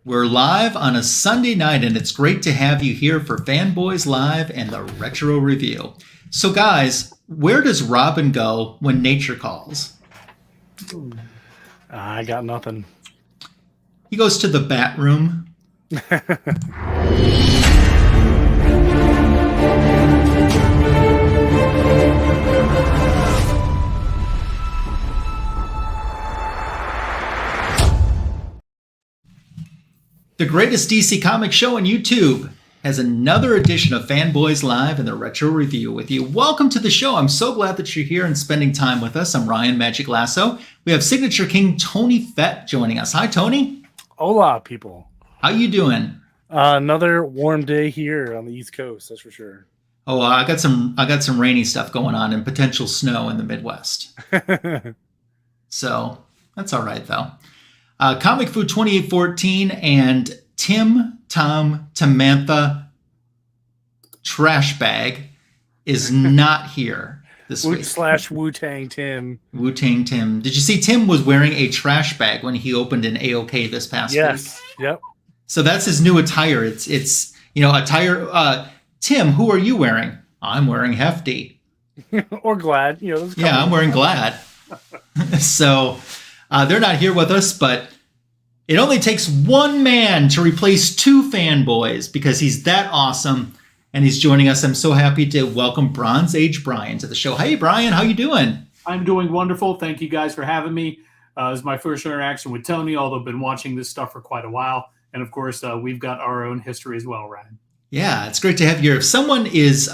We're live on a Sunday night, and it's great to have you here for Fanboys Live and the Retro Review. So, guys, where does Robin go when nature calls? I got nothing. He goes to the bat room. The greatest DC comic show on YouTube has another edition of Fanboys Live and the Retro Review with you. Welcome to the show. I'm so glad that you're here and spending time with us. I'm Ryan Magic Lasso. We have Signature King Tony Fett joining us. Hi, Tony. Hola, people. How you doing? Another warm day here on the East Coast, that's for sure. Oh, I got some rainy stuff going on and potential snow in the Midwest. So that's all right, though. Comic Food 2814 and Tim Tom Tamantha Trash Bag is not here this week. / Wu-Tang Tim. Wu-Tang Tim. Did you see Tim was wearing a trash bag when he opened an AOK this past week? Yes. Yep. So that's his new attire. It's attire. Tim, who are you wearing? I'm wearing Hefty. Or Glad. Yeah, I'm wearing Glad. So they're not here with us, but it only takes one man to replace two fanboys because he's that awesome, and he's joining us. I'm so happy to welcome Age Bryon to the show. Hey, Bryon, how you doing? I'm doing wonderful. Thank you guys for having me. This is my first interaction with Tony, although I've been watching this stuff for quite a while. And, of course, we've got our own history as well, Ryan. Yeah, it's great to have you here. If someone is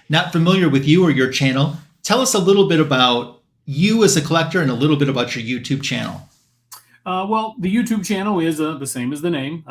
not familiar with you or your channel, tell us a little bit about you as a collector and a little bit about your YouTube channel. Well, the YouTube channel is the same as the name,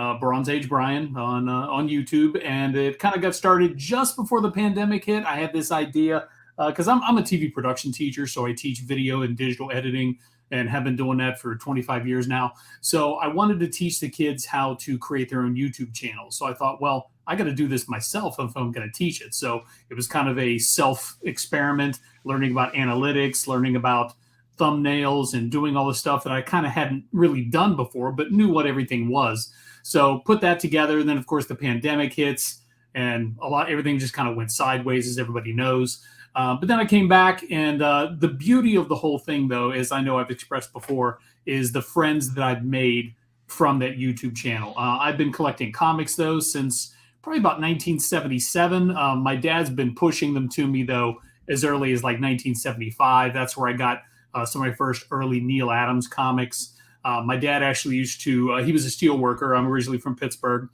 Age Bryon on YouTube, and it kind of got started just before the pandemic hit. I had this idea because I'm a TV production teacher, so I teach video and digital editing and have been doing that for 25 years now. So I wanted to teach the kids how to create their own YouTube channel. So I thought, well, I got to do this myself if I'm going to teach it. So it was kind of a self-experiment, learning about analytics, learning about thumbnails and doing all the stuff that I kind of hadn't really done before, but knew what everything was. So put that together. And then, of course, the pandemic hits and everything just kind of went sideways, as everybody knows. But then I came back, and the beauty of the whole thing, though, as I know I've expressed before, is the friends that I've made from that YouTube channel. I've been collecting comics, though, since probably about 1977. My dad's been pushing them to me, though, as early as like 1975. That's where I got some of my first early Neil Adams comics. My dad actually used to, he was a steel worker. I'm originally from Pittsburgh.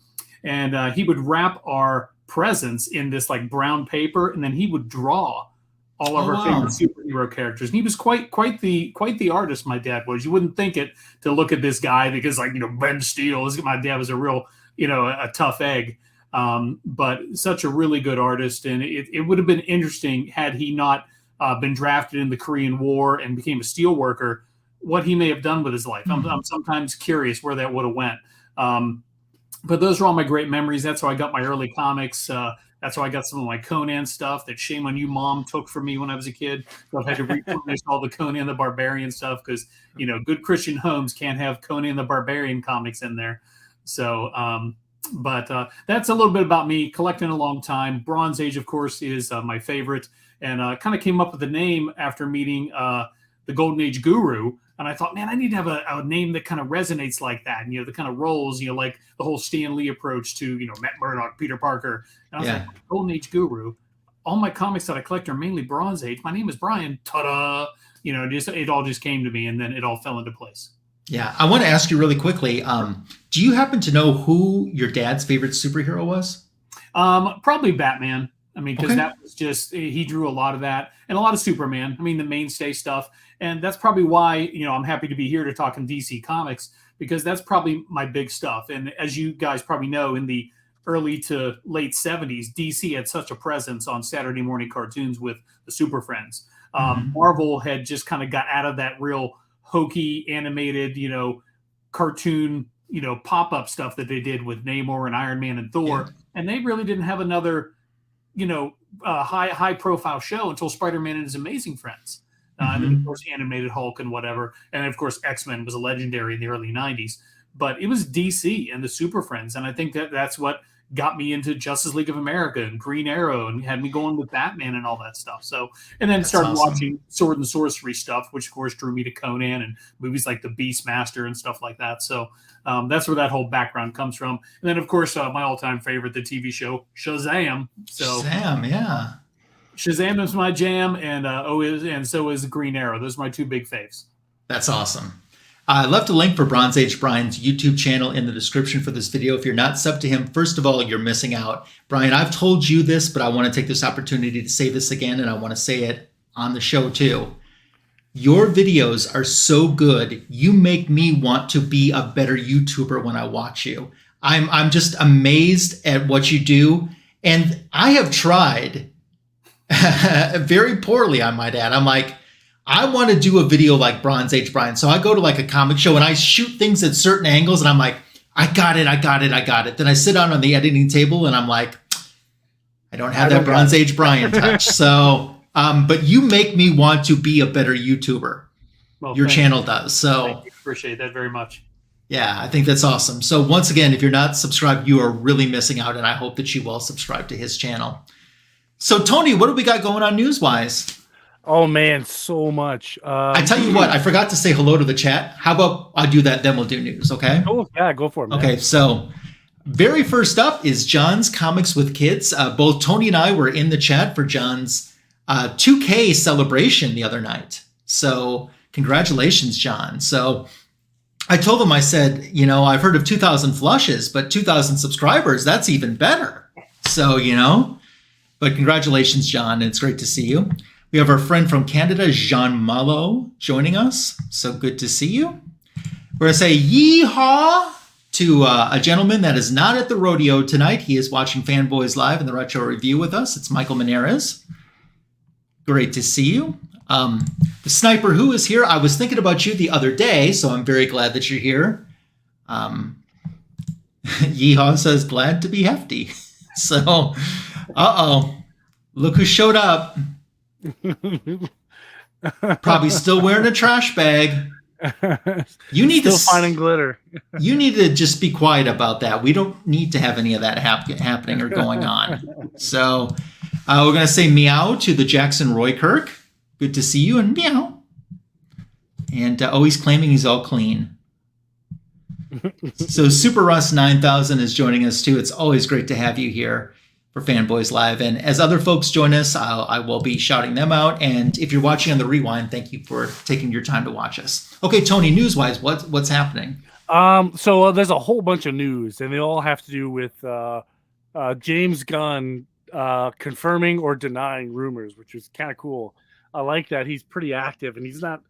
And he would wrap our presents in this like brown paper, and then he would draw all of our favorite superhero characters. And he was quite the artist, my dad was. You wouldn't think it to look at this guy because, like, Ben Steele, my dad was a real, a tough egg. But such a really good artist. And it would have been interesting had he not been drafted in the Korean War and became a steel worker, what he may have done with his life. I'm sometimes curious where that would have went. But those are all my great memories. That's how I got my early comics. That's how I got some of my Conan stuff that Shame on You Mom took from me when I was a kid. So I've had to replenish all the Conan the Barbarian stuff because, good Christian homes can't have Conan the Barbarian comics in there. So, but that's a little bit about me, collecting a long time. Bronze Age, of course, is my favorite. And kind of came up with the name after meeting the Golden Age Guru. And I thought, man, I need to have a name that kind of resonates like that. And, the kind of roles, like the whole Stan Lee approach to, Matt Murdock, Peter Parker. And I was like, Golden Age Guru. All my comics that I collect are mainly Bronze Age. My name is Bryon. Ta-da! It all just came to me, and then it all fell into place. Yeah. I want to ask you really quickly, do you happen to know who your dad's favorite superhero was? Probably Batman. Because that was just, he drew a lot of that and a lot of Superman. The mainstay stuff. And that's probably why, I'm happy to be here to talk in DC Comics, because that's probably my big stuff. And as you guys probably know, in the early to late 70s, DC had such a presence on Saturday morning cartoons with the Super Friends. Marvel had just kind of got out of that real hokey animated, cartoon, pop-up stuff that they did with Namor and Iron Man and Thor. Yeah. And they really didn't have another high profile show until Spider-Man and His Amazing Friends. And then, of course, animated Hulk and whatever. And, of course, X-Men was a legendary in the early 90s. but it was DC and the Super Friends. And I think that's what got me into Justice League of America and Green Arrow and had me going with Batman and all that stuff. So, and then started watching Sword and Sorcery stuff, which of course drew me to Conan and movies like The Beastmaster and stuff like that. So that's where that whole background comes from. And then of course, my all-time favorite, the TV show Shazam. So Shazam, yeah. Shazam is my jam, and so is Green Arrow. Those are my two big faves. That's awesome. I left a link for Bronze Age Bryan's YouTube channel in the description for this video. If you're not subbed to him, first of all, you're missing out. Brian, I've told you this, but I want to take this opportunity to say this again, and I want to say it on the show too. Your videos are so good. You make me want to be a better YouTuber when I watch you. I'm just amazed at what you do. And I have tried very poorly, I might add. I'm like, I want to do a video like Bronze Age Bryan. So I go to like a comic show and I shoot things at certain angles and I'm like, I got it. Then I sit down on the editing table and I'm like, I don't have that Bronze Age Bryan touch. So, but you make me want to be a better YouTuber. Well, your channel does. So thank you. Appreciate that very much. Yeah, I think that's awesome. So once again, if you're not subscribed, you are really missing out. And I hope that you will subscribe to his channel. So Tony, what do we got going on news-wise? Oh man, so much. I tell you what, I forgot to say hello to the chat. How about I do that, then we'll do news, okay? Oh, yeah, go for it, man. Okay, so very first up is John's Comics with Kids. Both Tony and I were in the chat for John's 2K celebration the other night. So congratulations, John. So I told him, I said, you know, I've heard of 2,000 flushes, but 2,000 subscribers, that's even better. So, you know, but congratulations, John. It's great to see you. We have our friend from Canada, Jean Malo, joining us. So good to see you. We're going to say yeehaw to a gentleman that is not at the rodeo tonight. He is watching Fanboys Live in the Retro Review with us. It's Michael Meneres. Great to see you. The Sniper Who is here. I was thinking about you the other day, so I'm very glad that you're here. Yeehaw says, glad to be hefty. So, look who showed up. Probably still wearing a trash bag. You need still finding glitter. You need to just be quiet about that. We don't need to have any of that happening or going on. So we're going to say meow to the Jackson Roykirk. Good to see you, and meow. And he's claiming he's all clean. So Super Russ 9000 is joining us too. It's always great to have you here for Fanboys Live. And as other folks join us, I will be shouting them out. And if you're watching on the rewind, thank you for taking your time to watch us. Okay, Tony, news-wise, what's happening? So there's a whole bunch of news, and they all have to do with James Gunn confirming or denying rumors, which is kind of cool. I like that he's pretty active, and he's not,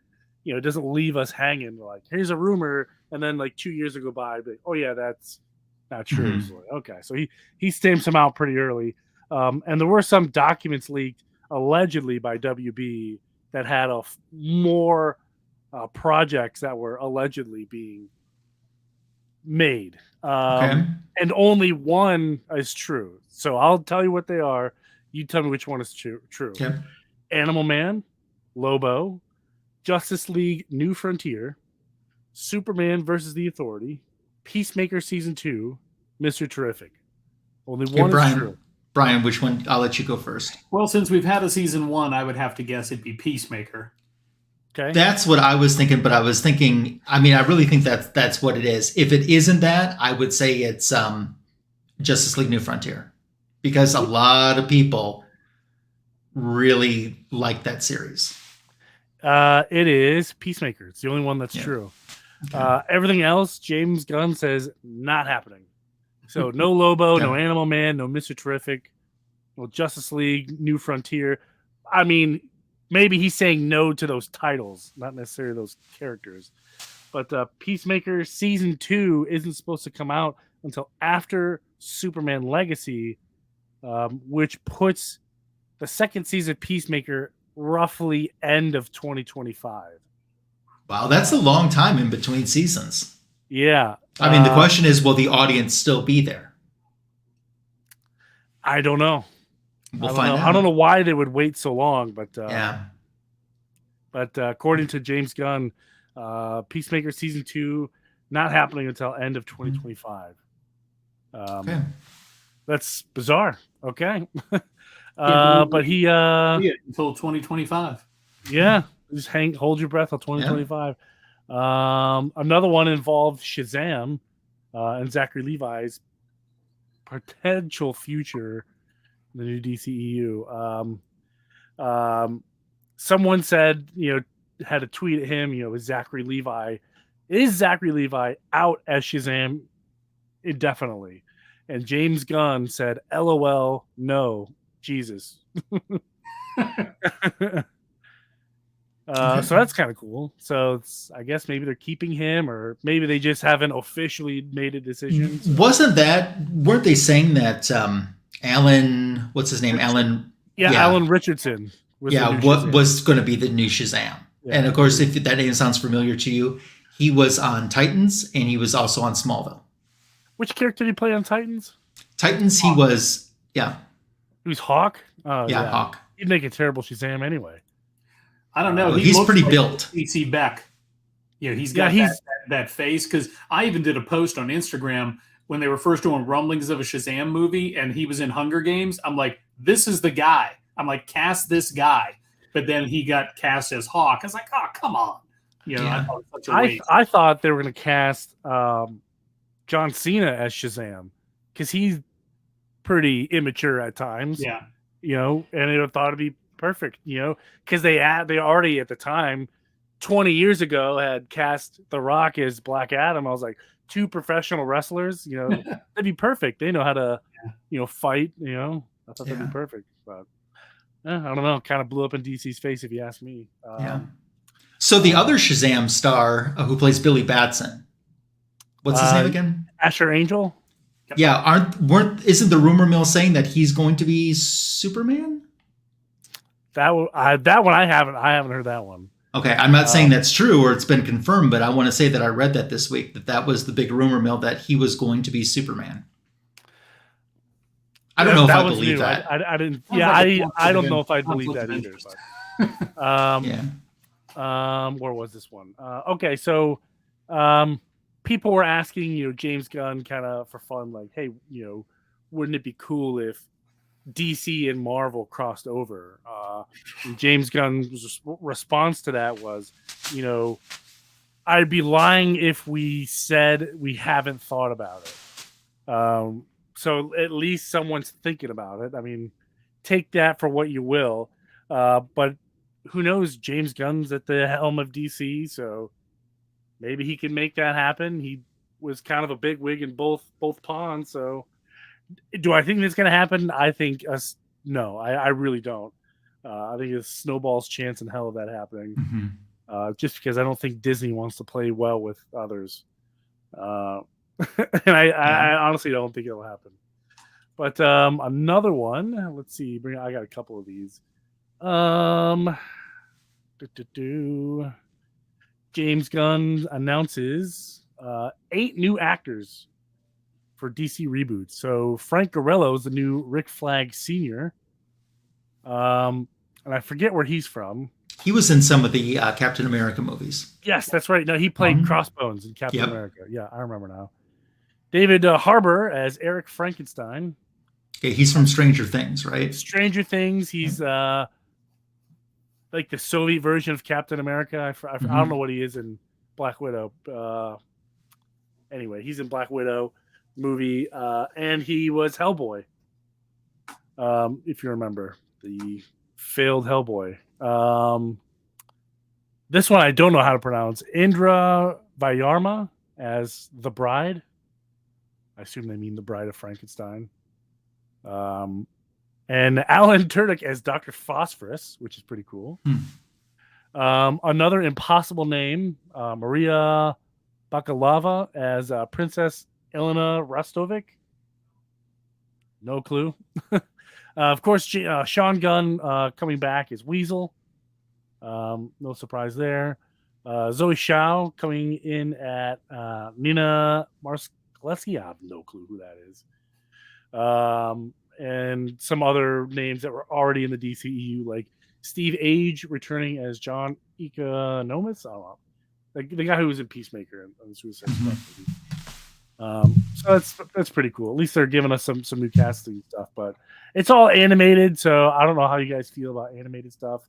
you know, doesn't leave us hanging. Like, here's a rumor, and then like 2 years go by, but oh yeah, that's not true. Mm-hmm. So like, okay, so he stamps them out pretty early, and there were some documents leaked allegedly by WB that had more projects that were allegedly being made, and only one is true. So I'll tell you what they are. You tell me which one is true. Okay. Animal Man, Lobo, Justice League New Frontier, Superman versus the Authority, Peacemaker Season 2, Mr. Terrific. Only one is true. Brian, which one? I'll let you go first. Well, since we've had a Season 1, I would have to guess it'd be Peacemaker. Okay. That's what I was thinking, but I was thinking, I mean, I really think that's what it is. If it isn't that, I would say it's Justice League New Frontier. Because a lot of people really like that series. It is Peacemaker. It's the only one that's true. Okay. Everything else, James Gunn says not happening. So no Lobo, no Animal Man, no Mr. Terrific, no Justice League, New Frontier. I mean, maybe he's saying no to those titles, not necessarily those characters. But Peacemaker Season 2 isn't supposed to come out until after Superman Legacy, which puts the second season of Peacemaker roughly end of 2025. Wow, that's a long time in between seasons. Yeah. I mean, the question is, will the audience still be there? I don't know. We'll find out. I don't know why they would wait so long, but yeah. But according to James Gunn, Peacemaker Season 2 not happening until end of 2025. Okay. That's bizarre. Okay. But he until 2025. Yeah, just hold your breath till 2025. Another one involved Shazam and Zachary Levi's potential future in the new DCEU. Someone said, had a tweet at him, is Zachary Levi out as Shazam indefinitely? And James Gunn said, LOL, no, Jesus. So that's kind of cool. So I guess maybe they're keeping him, or maybe they just haven't officially made a decision. So. Weren't they saying that Alan, what's his name? Alan. Yeah, Alan Richardson. Was going to be the new Shazam. Yeah. And of course, if that name sounds familiar to you, he was on Titans and he was also on Smallville. Which character did he play on Titans? Titans, Hawk. He was Hawk? Yeah, Hawk. He'd make a terrible Shazam anyway. I don't know. He's pretty built. DC Beck. He's got that face. Because I even did a post on Instagram when they were first doing rumblings of a Shazam movie, and he was in Hunger Games. I'm like, this is the guy. I'm like, cast this guy. But then he got cast as Hawk. I was like, oh, come on. I thought it was such a waste. I thought they were going to cast John Cena as Shazam because he's pretty immature at times. Yeah. And I thought it'd be perfect, because they already at the time 20 years ago had cast The Rock as Black Adam. I was like, 2 professional wrestlers, that'd be perfect. They know how to fight. I thought that'd be perfect, but I don't know, kind of blew up in DC's face if you ask me. So the other Shazam star who plays Billy Batson, what's his name again? Asher Angel. Yeah, isn't the rumor mill saying that he's going to be Superman? That one I haven't heard that one. Okay, I'm not saying that's true or it's been confirmed, but I want to say that I read that this week, that was the big rumor mill, that he was going to be Superman. I don't know if I believe that. I didn't. Yeah, I don't know if I believe that either. But, where was this one? Okay, so people were asking, James Gunn kind of for fun, like, hey, wouldn't it be cool if DC and Marvel crossed over? And James Gunn's response to that was, I'd be lying if we said we haven't thought about it. So at least someone's thinking about it. I mean, take that for what you will. But who knows? James Gunn's at the helm of DC, so maybe he can make that happen. He was kind of a big wig in both ponds, so do I think it's going to happen? I think no. I really don't. I think it's snowball's chance in hell of that happening. Mm-hmm. Just because I don't think Disney wants to play well with others. And I honestly don't think it'll happen. But another one. Let's see. I got a couple of these. James Gunn announces 8 new actors for DC reboots. So Frank Grillo is the new Rick Flag Sr. And I forget where he's from. He was in some of the Captain America movies. Yes, that's right. No, he played Crossbones in Captain America. Yeah, I remember now. David Harbour as Eric Frankenstein. Okay, he's from Stranger Things, right? Stranger Things. He's like the Soviet version of Captain America. I don't know what he is in Black Widow. Anyway, he's in Black Widow movie, and he was Hellboy. If you remember, the failed Hellboy. This one I don't know how to pronounce. Indra Vayarma as the Bride. I assume they mean the Bride of Frankenstein. And Alan Tudyk as Dr. Phosphorus, which is pretty cool. Another impossible name, Maria Bakalova as Princess Elena Rostovic. No clue. Of course, Sean Gunn coming back as Weasel. No surprise there. Zoe Shao coming in at Nina Marskaleski. I have no clue who that is. And some other names that were already in the DCEU, like Steve Age returning as John Economist. I don't know. the guy who was in Peacemaker and the Suicide Squad movie. So that's pretty cool. At least they're giving us some new casting stuff, but it's all animated, so I don't know how you guys feel about animated stuff.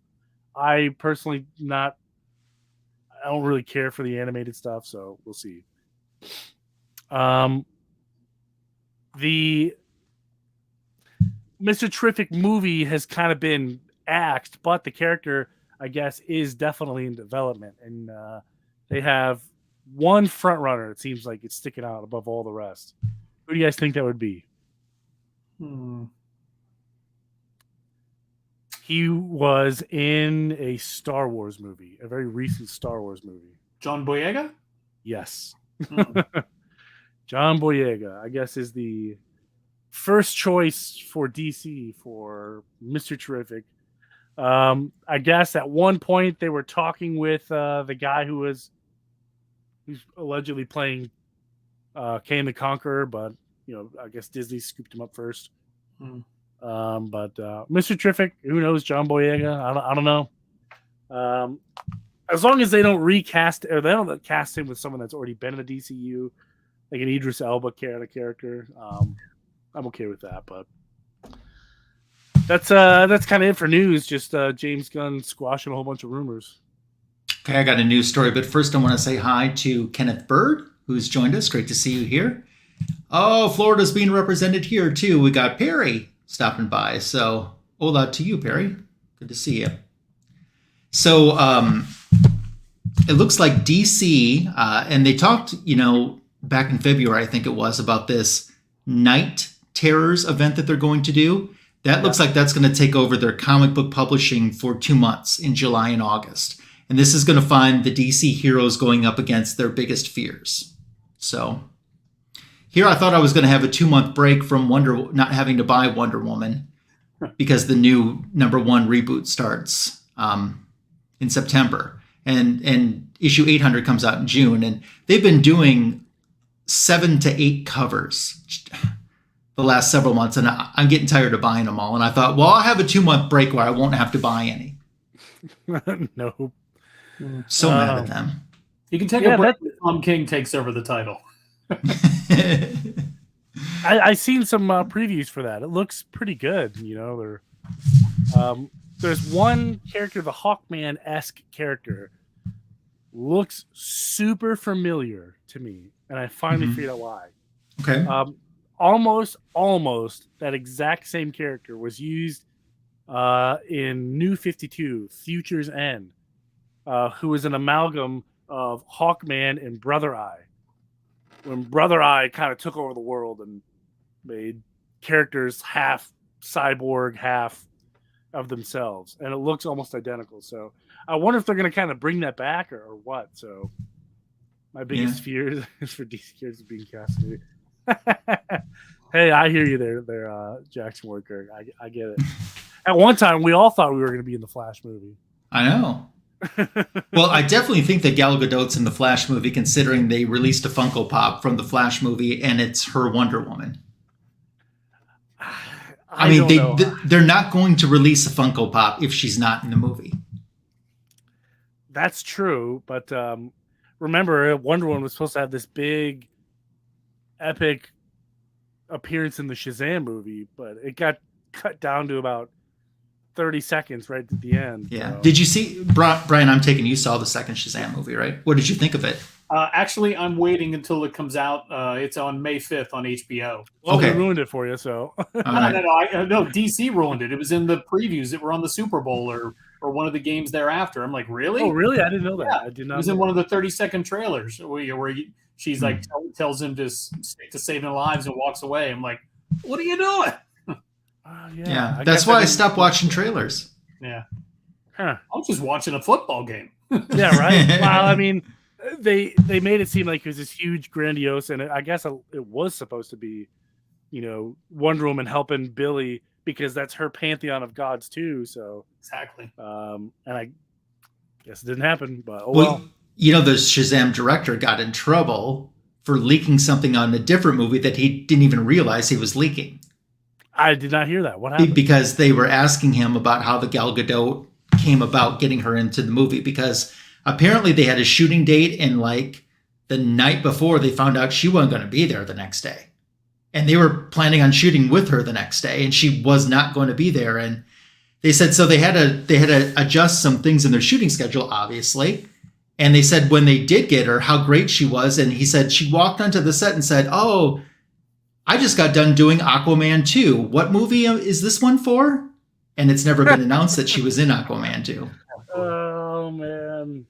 I personally I don't really care for the animated stuff, so we'll see. The Mr. Terrific movie has kind of been axed, but the character, I guess, is definitely in development, and they have one front runner. It seems like it's sticking out above all the rest. Who do you guys think that would be? He was in a Star Wars movie, a very recent Star Wars movie. John Boyega? Yes. John Boyega, I guess, is the first choice for DC for Mr. Terrific. I guess at one point they were talking with the guy who's allegedly playing Kane the Conqueror, but I guess Disney scooped him up first. But Mr. Terrific, who knows? John Boyega, I don't know. As long as they don't recast or they don't cast him with someone that's already been in the DCU, like an Idris Elba character, I'm okay with that. But that's kind of it for news. Just James Gunn squashing a whole bunch of rumors. Okay, I got a news story, but first I want to say hi to Kenneth Bird, who's joined us. Great to see you here. Oh, Florida's being represented here too. We got Perry stopping by. So hola to you, Perry. Good to see you. So it looks like DC, and they talked, back in February, I think it was, about this Night Terrors event that they're going to do. That looks like that's going to take over their comic book publishing for 2 months in July and August. And this is going to find the DC heroes going up against their biggest fears. So here I thought I was going to have a 2-month break from not having to buy Wonder Woman because the new #1 reboot starts in September. And issue 800 comes out in June. And they've been doing 7 to 8 covers the last several months. And I'm getting tired of buying them all. And I thought, well, I'll have a 2-month break where I won't have to buy any. No. So mad at them. You can take a break when Tom King takes over the title. I seen some previews for that. It looks pretty good. There's one character, the Hawkman-esque character, looks super familiar to me, and I finally figured out why. Okay. Almost that exact same character was used in New 52, Future's End, who was an amalgam of Hawkman and Brother Eye. When Brother Eye kind of took over the world and made characters half cyborg, half of themselves, and it looks almost identical. So I wonder if they're going to kind of bring that back or what. So my biggest fear is for DC characters being casted. Hey, I hear you there, Jackson Worker. I get it. At one time, we all thought we were going to be in the Flash movie. I know. Well, I definitely think that Gal Gadot's in the Flash movie, considering they released a Funko Pop from the Flash movie, and it's her Wonder Woman. I mean, they're not going to release a Funko Pop if she's not in the movie. That's true, but remember, Wonder Woman was supposed to have this big, epic appearance in the Shazam movie, but it got cut down to about 30 seconds right at the end. Yeah. So. Did you see, Brian, I'm taking you saw the second Shazam movie, right? What did you think of it? Actually, I'm waiting until it comes out. It's on May 5th on HBO. Well, okay. We ruined it for you, so. No, DC ruined it. It was in the previews that were on the Super Bowl or one of the games thereafter. I'm like, really? Oh, really? I didn't know that. Yeah. I did not. It was in one of the 30-second trailers where she's like tells him to stick to saving lives and walks away. I'm like, what are you doing? Yeah, that's why I stopped watching trailers. Yeah. Huh. I was just watching a football game. Yeah, right. Well, I mean, they made it seem like it was this huge, grandiose, and I guess it was supposed to be, Wonder Woman helping Billy because that's her pantheon of gods too. So exactly. And I guess it didn't happen, but the Shazam director got in trouble for leaking something on a different movie that he didn't even realize he was leaking. I did not hear that. What happened? Because they were asking him about how the Gal Gadot came about getting her into the movie, because apparently they had a shooting date, and like the night before they found out she wasn't going to be there the next day. And they were planning on shooting with her the next day, and she was not going to be there. And they said, so they had to adjust some things in their shooting schedule, obviously. And they said when they did get her, how great she was. And he said, she walked onto the set and said, oh, I just got done doing Aquaman 2. What movie is this one for? And it's never been announced that she was in Aquaman 2. Oh, man.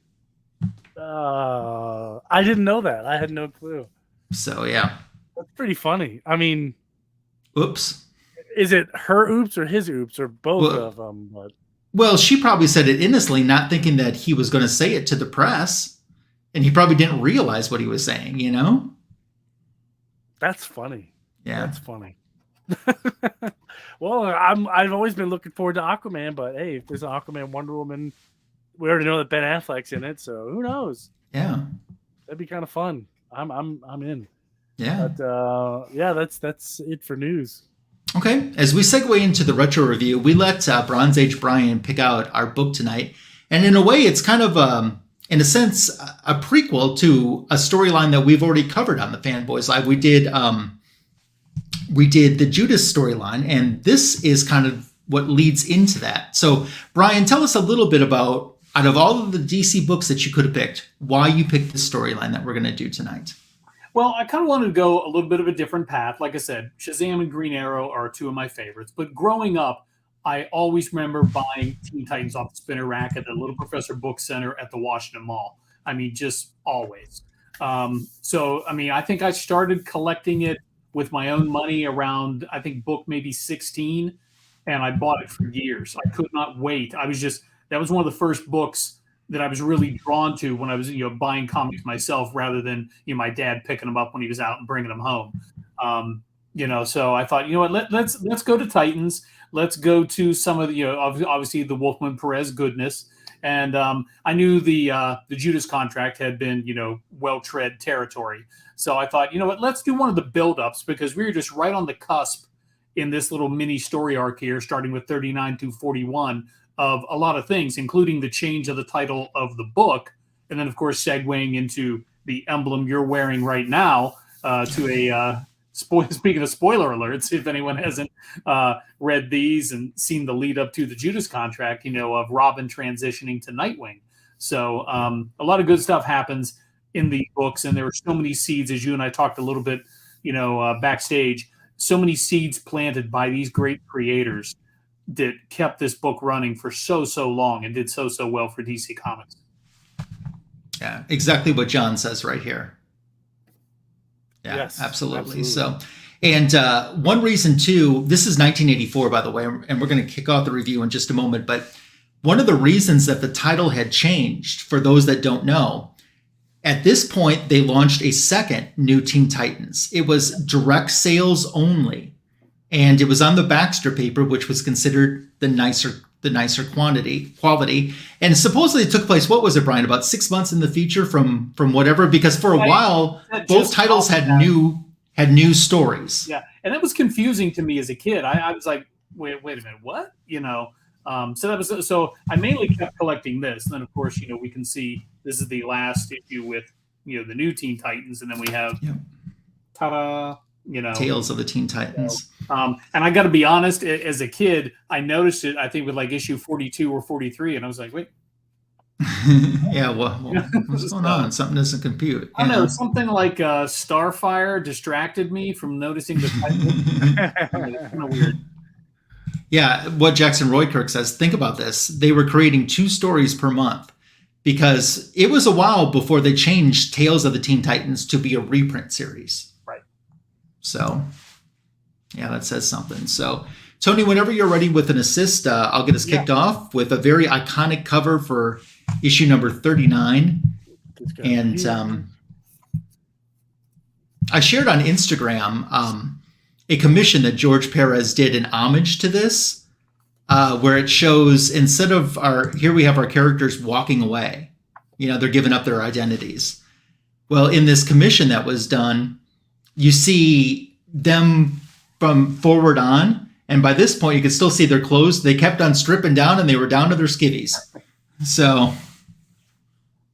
I didn't know that. I had no clue. So, yeah. That's pretty funny. I mean, oops. Is it her oops or his oops or both of them? But... Well, she probably said it innocently, not thinking that he was going to say it to the press. And he probably didn't realize what he was saying, you know? That's funny. Yeah. That's funny. Well, I've always been looking forward to Aquaman, but hey, if there's an Aquaman Wonder Woman, we already know that Ben Affleck's in it, so who knows? Yeah. That'd be kind of fun. I'm in. Yeah. But yeah, that's it for news. Okay. As we segue into the retro review, we let Bronze Age Bryon pick out our book tonight. And in a way, it's kind of, in a sense, a prequel to a storyline that we've already covered on the Fanboys Live. We did the Judas storyline, and this is kind of what leads into that. So, Brian, tell us a little bit about, out of all of the DC books that you could have picked, why you picked this storyline that we're going to do tonight. Well, I kind of wanted to go a little bit of a different path. Like I said, Shazam and Green Arrow are two of my favorites. But growing up, I always remember buying Teen Titans off the spinner rack at the Little Professor Book Center at the Washington Mall. I mean, just always. So, I mean, I think I started collecting it with my own money around, I think, book maybe 16. And I bought it for years. I could not wait. That was one of the first books that I was really drawn to when I was, buying comics myself rather than, my dad picking them up when he was out and bringing them home. So I thought, let's go to Titans. Let's go to some of the, obviously the Wolfman Perez goodness. And I knew the Judas Contract had been, well-tread territory. So I thought, let's do one of the build-ups because we were just right on the cusp in this little mini story arc here, starting with 39 to 41 of a lot of things, including the change of the title of the book. And then, of course, segueing into the emblem you're wearing right now to a speaking of spoiler alerts, if anyone hasn't read these and seen the lead up to the Judas Contract, of Robin transitioning to Nightwing. So a lot of good stuff happens in the books, and there are so many seeds, as you and I talked a little bit, backstage, so many seeds planted by these great creators that kept this book running for so long and did so well for DC Comics. Yeah, exactly what John says right here. Yeah, yes, absolutely. So, and one reason too, this is 1984, by the way, and we're going to kick off the review in just a moment. But one of the reasons that the title had changed, for those that don't know, at this point, they launched a second New Teen Titans. It was direct sales only. And it was on the Baxter paper, which was considered the nicer quality. And supposedly it took place, what was it, Brian, about 6 months in the future from whatever? Because for a while, both titles had new stories. Yeah, and that was confusing to me as a kid. I was like, wait a minute, what? So I mainly kept collecting this. And then, of course, we can see this is the last issue with, the new Teen Titans. And then we have, ta-da, Tales of the Teen Titans. And I got to be honest, as a kid, I noticed it, I think, with like issue 42 or 43. And I was like, wait. Yeah, well what's going on? Something doesn't compute. I don't know. Something like Starfire distracted me from noticing the title. It's kind of weird. Yeah, what Jackson Roykirk says, think about this. They were creating 2 stories per month because it was a while before they changed Tales of the Teen Titans to be a reprint series. Right. So, yeah, that says something. So, Tony, whenever you're ready with an assist, I'll get us kicked off with a very iconic cover for issue number 39. And I shared on Instagram a commission that George Perez did in homage to this, where it shows, instead of here we have our characters walking away, they're giving up their identities. Well, in this commission that was done, you see them from forward on, and by this point you could still see their clothes. They kept on stripping down, and they were down to their skivvies. So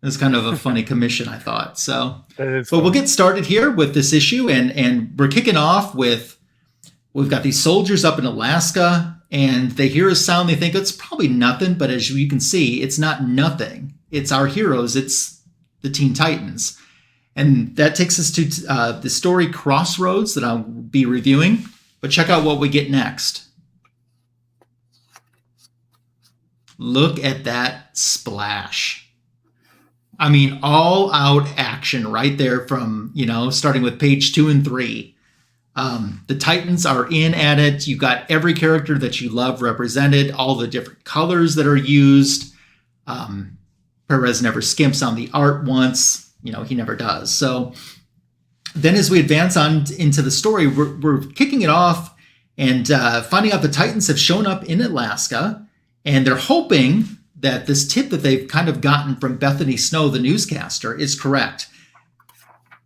It's kind of a funny commission, I thought. So, But we'll get started here with this issue, and we're kicking off with, we've got these soldiers up in Alaska, and they hear a sound. They think it's probably nothing, but as you can see, it's not nothing. It's our heroes. It's the Teen Titans. And that takes us to the story Crossroads that I'll be reviewing. But check out what we get next. Look at that splash. I mean, all out action right there from, starting with page 2 and 3. The Titans are in at it. You've got every character that you love represented, all the different colors that are used. Perez never skimps on the art once. He never does. So then as we advance on into the story, we're kicking it off and finding out the Titans have shown up in Alaska, and they're hoping that this tip that they've kind of gotten from Bethany Snow, the newscaster, is correct.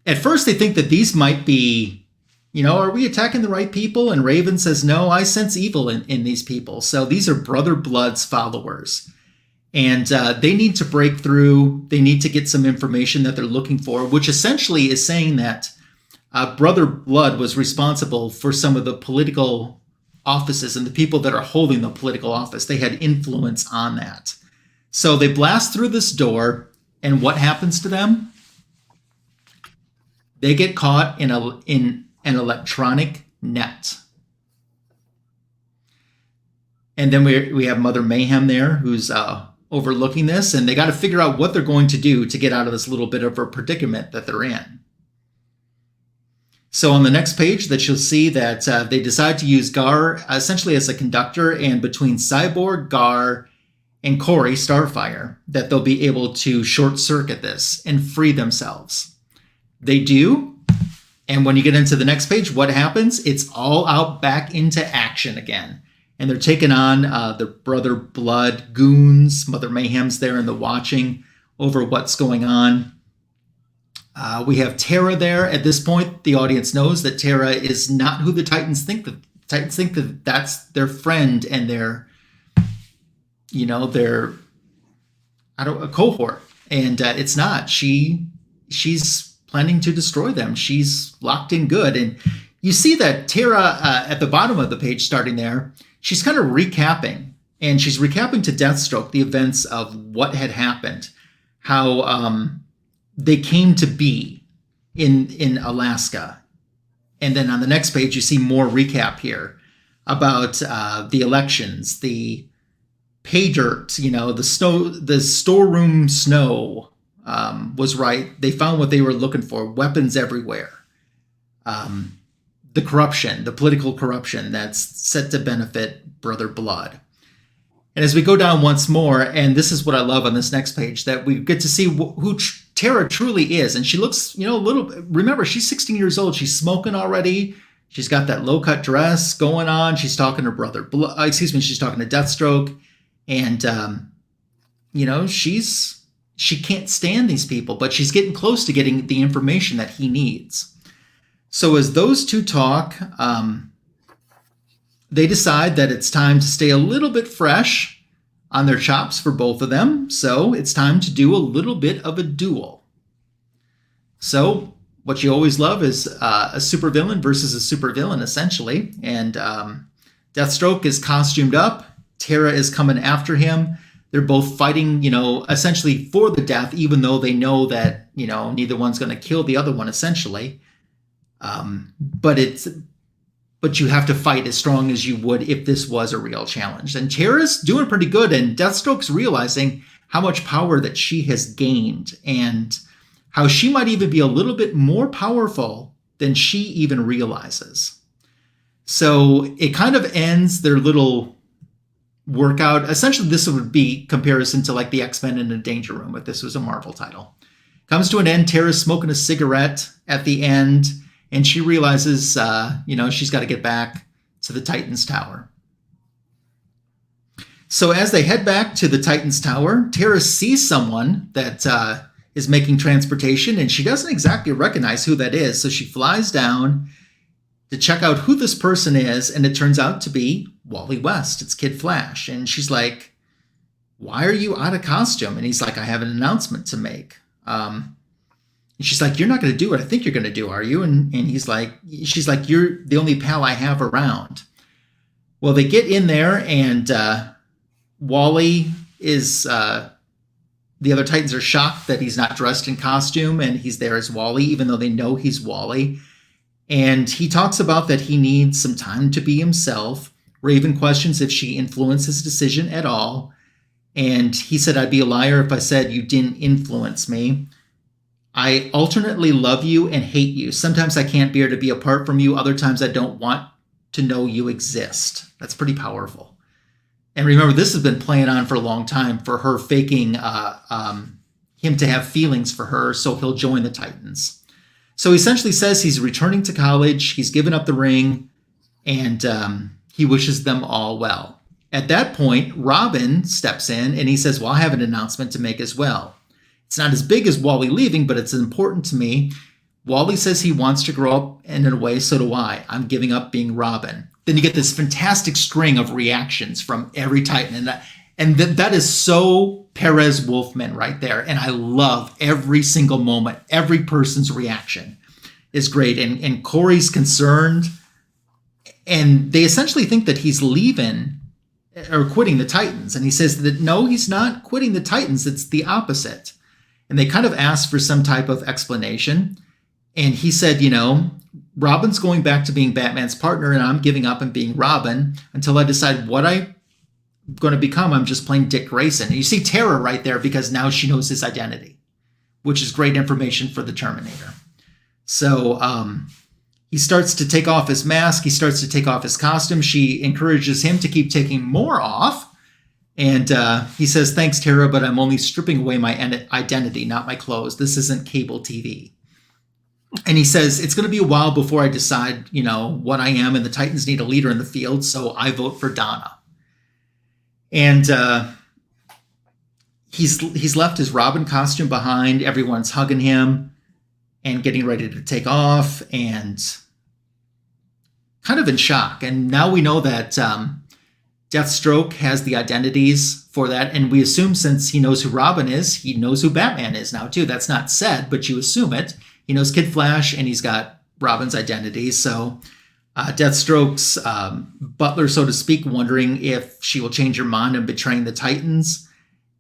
At first, they think that these might be, are we attacking the right people? And Raven says, no, I sense evil in these people. So these are Brother Blood's followers. And they need to break through. They need to get some information that they're looking for, which essentially is saying that Brother Blood was responsible for some of the political offices and the people that are holding the political office. They had influence on that. So they blast through this door, and what happens to them? They get caught in an electronic net. And then we have Mother Mayhem there, who's overlooking this, and they got to figure out what they're going to do to get out of this little bit of a predicament that they're in. So on the next page that you'll see that they decide to use Gar essentially as a conductor, and between Cyborg, Gar, and Corey, Starfire, that they'll be able to short circuit this and free themselves. They do, and when you get into the next page, what happens? It's all out back into action again. And they're taking on the Brother Blood goons. Mother Mayhem's there in the watching over what's going on. We have Terra there. At this point, the audience knows that Terra is not who the Titans think. The Titans think that that's their friend and their a cohort. And it's not. She's planning to destroy them. She's locked in good. And you see that Terra at the bottom of the page starting there, she's kind of recapping, and she's recapping to Deathstroke the events of what had happened, how they came to be in Alaska. And then on the next page, you see more recap here about the elections, the pay dirt, the storeroom snow was right. They found what they were looking for, weapons everywhere. The corruption, the political corruption that's set to benefit Brother Blood. And as we go down once more, and this is what I love on this next page, that we get to see who Terra truly is. And she looks, a little, remember, she's 16 years old. She's smoking already. She's got that low-cut dress going on. She's talking to Brother Blood, she's talking to Deathstroke. And, she can't stand these people, but she's getting close to getting the information that he needs. So as those two talk, they decide that it's time to stay a little bit fresh on their chops for both of them. So it's time to do a little bit of a duel. So what you always love is a supervillain versus a supervillain, essentially. And Deathstroke is costumed up. Terra is coming after him. They're both fighting, essentially for the death, even though they know that, neither one's going to kill the other one, essentially. But you have to fight as strong as you would if this was a real challenge. And Terra's doing pretty good, and Deathstroke's realizing how much power that she has gained and how she might even be a little bit more powerful than she even realizes. So it kind of ends their little workout. Essentially, this would be comparison to like the X-Men in a Danger Room if this was a Marvel title. Comes to an end. Terra's smoking a cigarette at the end. And she realizes, she's got to get back to the Titans Tower. So as they head back to the Titans Tower, Terra sees someone that is making transportation, and she doesn't exactly recognize who that is. So she flies down to check out who this person is, and it turns out to be Wally West. It's Kid Flash. And she's like, why are you out of costume? And he's like, I have an announcement to make. And she's like, you're not going to do what I think you're going to do, are you? And she's like, you're the only pal I have around. Well, they get in there, and Wally is, the other Titans are shocked that he's not dressed in costume, and he's there as Wally, even though they know he's Wally. And he talks about that he needs some time to be himself. Raven questions if she influenced his decision at all. And he said, I'd be a liar if I said you didn't influence me. I alternately love you and hate you. Sometimes I can't bear to be apart from you. Other times I don't want to know you exist. That's pretty powerful. And remember, this has been playing on for a long time, for her faking him to have feelings for her so he'll join the Titans. So he essentially says he's returning to college, he's given up the ring, and he wishes them all well. At that point, Robin steps in and he says, well, I have an announcement to make as well. It's not as big as Wally leaving, but it's important to me. Wally says he wants to grow up, and in a way, so do I. I'm giving up being Robin. Then you get this fantastic string of reactions from every Titan. And that is so Perez Wolfman right there. And I love every single moment. Every person's reaction is great. And Corey's concerned. And they essentially think that he's leaving or quitting the Titans. And he says that, no, he's not quitting the Titans. It's the opposite. And they kind of ask for some type of explanation. And he said, Robin's going back to being Batman's partner, and I'm giving up and being Robin until I decide what I'm going to become. I'm just plain Dick Grayson. And you see Terra right there because now she knows his identity, which is great information for the Terminator. So he starts to take off his mask. He starts to take off his costume. She encourages him to keep taking more off. And he says, thanks, Terra, but I'm only stripping away my identity, not my clothes. This isn't cable TV. And he says, it's going to be a while before I decide, what I am, and the Titans need a leader in the field, so I vote for Donna. And he's left his Robin costume behind. Everyone's hugging him and getting ready to take off and kind of in shock. And now we know that Deathstroke has the identities for that. And we assume, since he knows who Robin is, he knows who Batman is now, too. That's not said, but you assume it. He knows Kid Flash, and he's got Robin's identity. So Deathstroke's butler, so to speak, wondering if she will change her mind and betraying the Titans.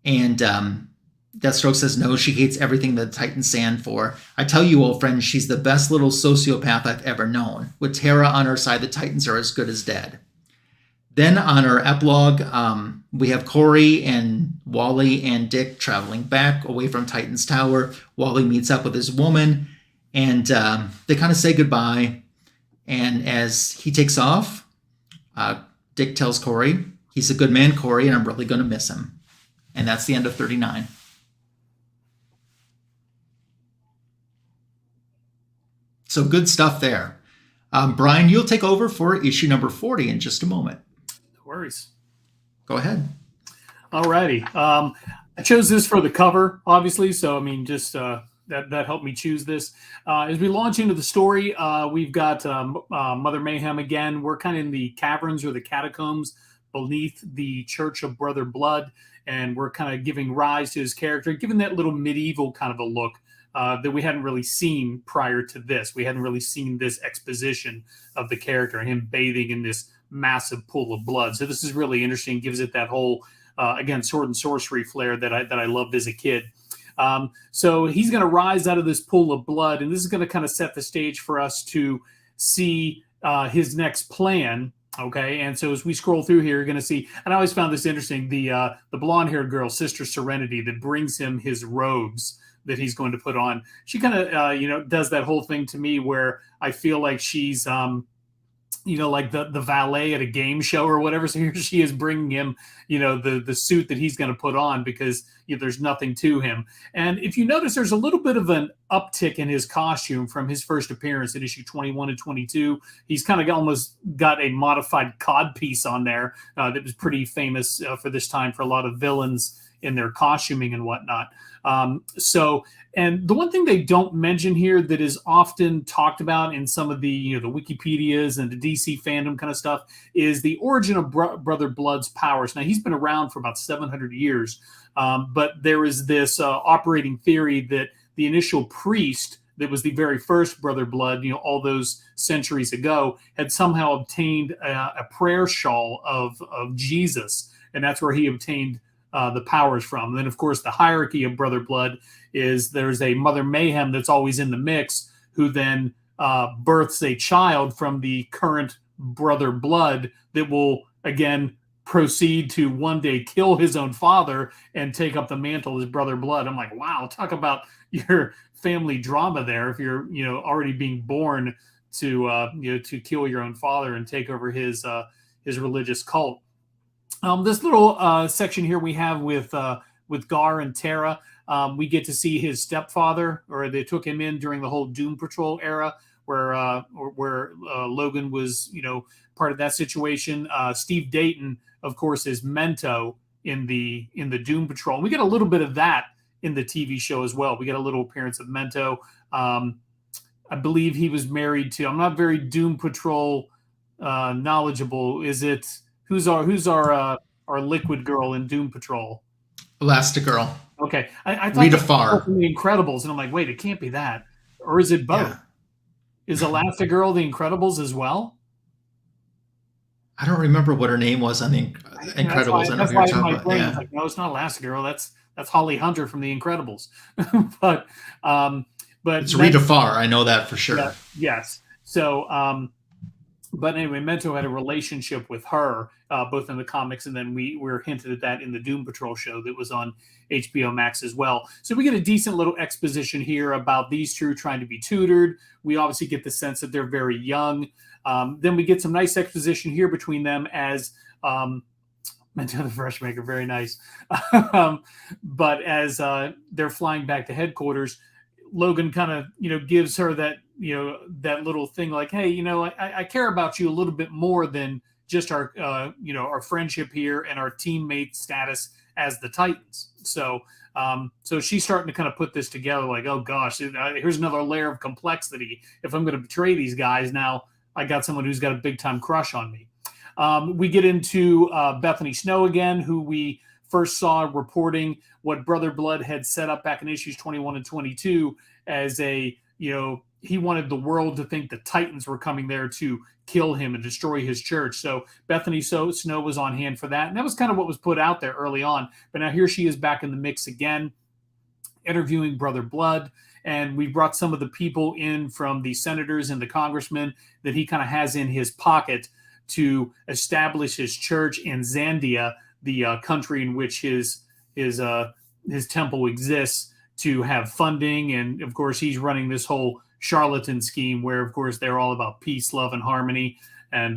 And Deathstroke says no, she hates everything the Titans stand for. I tell you, old friend, she's the best little sociopath I've ever known. With Terra on our side, the Titans are as good as dead. Then on our epilogue, we have Corey and Wally and Dick traveling back away from Titan's Tower. Wally meets up with his woman, and they kind of say goodbye. And as he takes off, Dick tells Corey, he's a good man, Corey, and I'm really going to miss him. And that's the end of 39. So good stuff there. Brian, you'll take over for issue number 40 in just a moment. No worries. Go ahead. Alrighty. I chose this for the cover, obviously. So, just that helped me choose this. As we launch into the story, we've got Mother Mayhem again. We're kind of in the caverns or the catacombs beneath the Church of Brother Blood. And we're kind of giving rise to his character, giving that little medieval kind of a look that we hadn't really seen prior to this. We hadn't really seen this exposition of the character and him bathing in this massive pool of blood. So this is really interesting. Gives it that whole, again, sword and sorcery flair that I loved as a kid. So he's going to rise out of this pool of blood, and this is going to kind of set the stage for us to see his next plan. Okay, and so as we scroll through here, you're going to see, and I always found this interesting, the blonde-haired girl, Sister Serenity, that brings him his robes that he's going to put on. She kind of, does that whole thing to me where I feel like she's, like the valet at a game show or whatever. So here she is bringing him, the suit that he's going to put on because there's nothing to him. And if you notice, there's a little bit of an uptick in his costume from his first appearance in issue 21 and 22. He's kind of almost got a modified cod piece on there that was pretty famous for this time for a lot of villains in their costuming and whatnot. And the one thing they don't mention here that is often talked about in some of the the Wikipedias and the DC fandom kind of stuff is the origin of Brother Blood's powers. Now, he's been around for about 700 years, but there is this operating theory that the initial priest that was the very first Brother Blood, all those centuries ago, had somehow obtained a prayer shawl of Jesus, and that's where he obtained the powers from. And then, of course, the hierarchy of Brother Blood is there's a Mother Mayhem that's always in the mix, who then births a child from the current Brother Blood that will, again, proceed to one day kill his own father and take up the mantle as Brother Blood. I'm like, wow, talk about your family drama there. If you're, already being born to, to kill your own father and take over his religious cult. This little section here we have with Gar and Terra. We get to see his stepfather, or they took him in during the whole Doom Patrol era, where Logan was, part of that situation. Steve Dayton, of course, is Mento in the Doom Patrol. And we get a little bit of that in the TV show as well. We get a little appearance of Mento. I believe he was married to. I'm not very Doom Patrol knowledgeable. Is it? Who's our liquid girl in Doom Patrol? Elastigirl. Okay, I thought Rita Farr from the Incredibles, and I'm like, wait, it can't be that, or is it both? Yeah. Is Elastigirl the Incredibles as well? I don't remember what her name was on the Incredibles. That's why my brain was like, no, it's not Elastigirl. That's Holly Hunter from the Incredibles. but it's Rita Farr. I know that for sure. Yeah, yes. So. But anyway, Mento had a relationship with her, both in the comics, and then we were hinted at that in the Doom Patrol show that was on HBO Max as well. So we get a decent little exposition here about these two trying to be tutored. We obviously get the sense that they're very young. Then we get some nice exposition here between them as Mento the Freshmaker, very nice. But as they're flying back to headquarters, Logan kind of, gives her that, that little thing like, hey, I care about you a little bit more than just our, our friendship here and our teammate status as the Titans. So she's starting to kind of put this together like, oh gosh, here's another layer of complexity. If I'm going to betray these guys, now I got someone who's got a big time crush on me. We get into Bethany Snow again, who we first saw reporting what Brother Blood had set up back in issues 21 and 22 as a, he wanted the world to think the Titans were coming there to kill him and destroy his church. So Bethany Snow was on hand for that. And that was kind of what was put out there early on. But now here she is back in the mix again, interviewing Brother Blood. And we brought some of the people in from the senators and the congressmen that he kind of has in his pocket to establish his church in Zandia, the country in which his temple exists, to have funding. And of course, he's running this whole charlatan scheme where, of course, they're all about peace, love, and harmony. And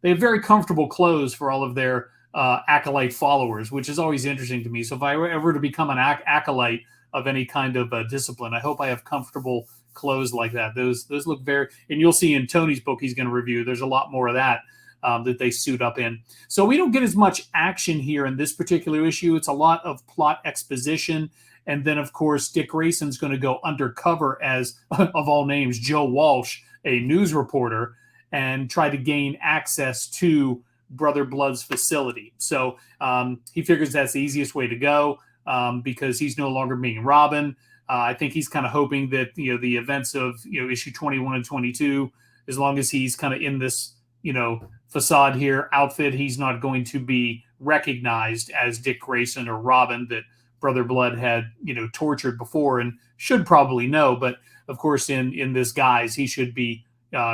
they have very comfortable clothes for all of their acolyte followers, which is always interesting to me. So if I were ever to become an acolyte of any kind of discipline, I hope I have comfortable clothes like that. Those look very, and you'll see in Tony's book he's going to review, there's a lot more of that that they suit up in. So we don't get as much action here in this particular issue. It's a lot of plot exposition. And then, of course, Dick Grayson's going to go undercover as, of all names, Joe Walsh, a news reporter, and try to gain access to Brother Blood's facility. So he figures that's the easiest way to go because he's no longer being Robin. I think he's kind of hoping that, the events of, issue 21 and 22, as long as he's kind of in this, facade here, outfit, he's not going to be recognized as Dick Grayson or Robin that Brother Blood had, tortured before and should probably know. But of course, in this guise, he should be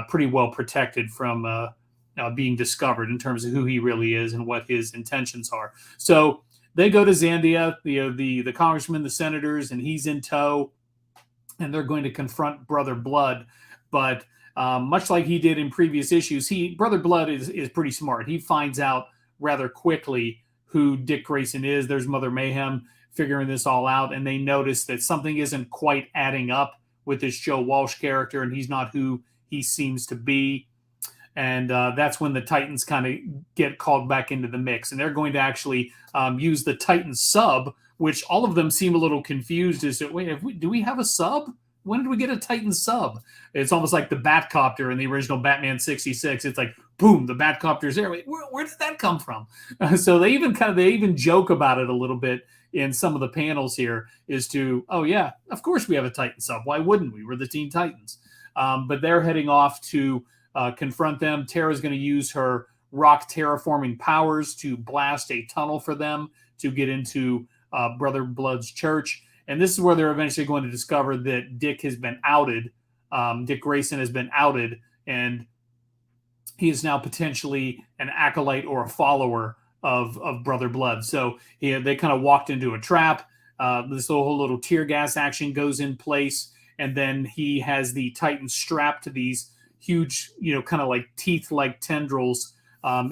pretty well protected from being discovered in terms of who he really is and what his intentions are. So they go to Zandia, the congressmen, the senators, and he's in tow, and they're going to confront Brother Blood. But much like he did in previous issues, Brother Blood is pretty smart. He finds out rather quickly who Dick Grayson is. There's Mother Mayhem figuring this all out, and they notice that something isn't quite adding up with this Joe Walsh character, and he's not who he seems to be. And that's when the Titans kind of get called back into the mix, and they're going to actually use the Titan sub, which all of them seem a little confused as to, wait, do we have a sub? When did we get a Titan sub? It's almost like the Batcopter in the original Batman 66. It's like, boom, the Batcopter's there. Wait, where did that come from? So they even joke about it a little bit in some of the panels here as to, oh yeah, of course we have a Titan sub. Why wouldn't we? We're the Teen Titans. But they're heading off to confront them. Terra's going to use her rock terraforming powers to blast a tunnel for them to get into Brother Blood's church. And this is where they're eventually going to discover that Dick has been outed. Dick Grayson has been outed, and he is now potentially an acolyte or a follower of Brother Blood. So they kind of walked into a trap. This whole little tear gas action goes in place, and then he has the Titan strapped to these huge, kind of like teeth-like tendrils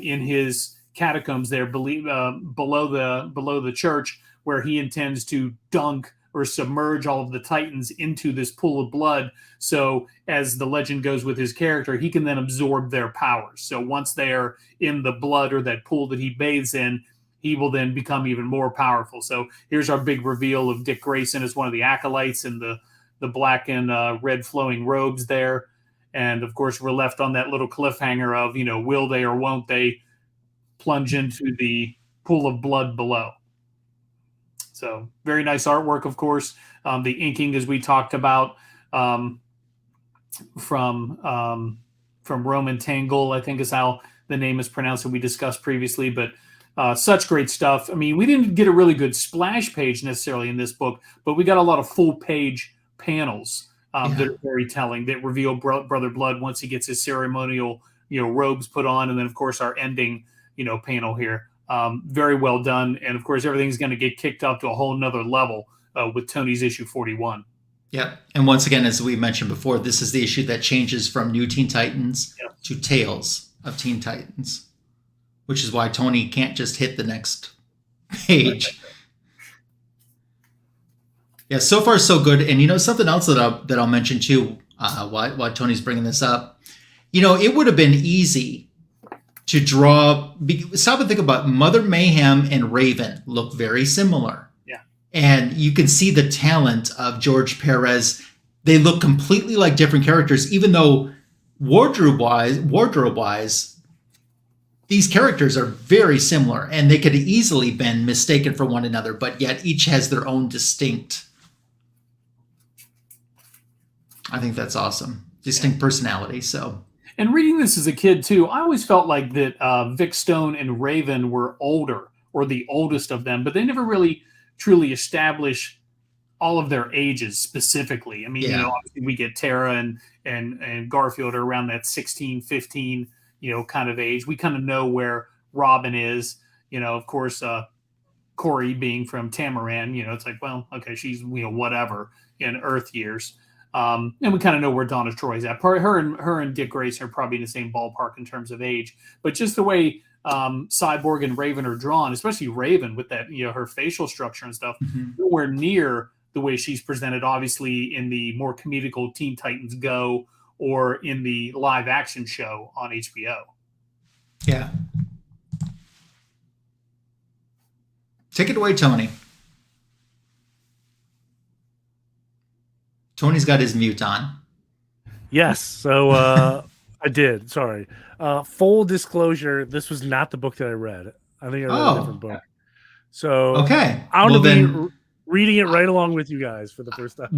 in his catacombs there below the church, where he intends to dunk or submerge all of the Titans into this pool of blood. So as the legend goes with his character, he can then absorb their powers. So once they are in the blood or that pool that he bathes in, he will then become even more powerful. So here's our big reveal of Dick Grayson as one of the acolytes in the black and red flowing robes there. And of course, we're left on that little cliffhanger of, will they or won't they plunge into the pool of blood below? So very nice artwork, of course. The inking, as we talked about, from Roman Tangle, I think is how the name is pronounced, and we discussed previously. But such great stuff. I mean, we didn't get a really good splash page necessarily in this book, but we got a lot of full page panels that are very telling, that reveal Brother Blood once he gets his ceremonial, robes put on, and then of course our ending, panel here. Very well done. And of course, everything's going to get kicked up to a whole nother level with Tony's issue 41. Yep. And once again, as we mentioned before, this is the issue that changes from New Teen Titans to Tales of Teen Titans, which is why Tony can't just hit the next page. Yeah, so far so good. And something else that I'll mention too, why Tony's bringing this up. It would have been easy to draw. Stop and think about Mother Mayhem and Raven look very similar. Yeah, and you can see the talent of George Perez. They look completely like different characters, even though wardrobe wise, these characters are very similar, and they could have easily been mistaken for one another. But yet, each has their own distinct. I think that's awesome. Distinct personality. So. And reading this as a kid, too, I always felt like that Vic Stone and Raven were older, or the oldest of them, but they never really truly established all of their ages specifically. I mean, obviously we get Terra and Garfield are around that 16, 15, kind of age. We kind of know where Robin is, of course, Corey being from Tamaran, it's like, well, okay, she's, whatever in Earth years. And we kind of know where Donna Troy's at. Her and Dick Grayson are probably in the same ballpark in terms of age. But just the way Cyborg and Raven are drawn, especially Raven with that, her facial structure and stuff, nowhere near the way she's presented, obviously, in the more comedical Teen Titans Go or in the live action show on HBO. Yeah. Take it away, Tony. Tony's got his mute on. Yes, so I did. Sorry. Full disclosure, this was not the book that I read. I think I read a different book. So okay, I'm going to be reading it right along with you guys for the first time.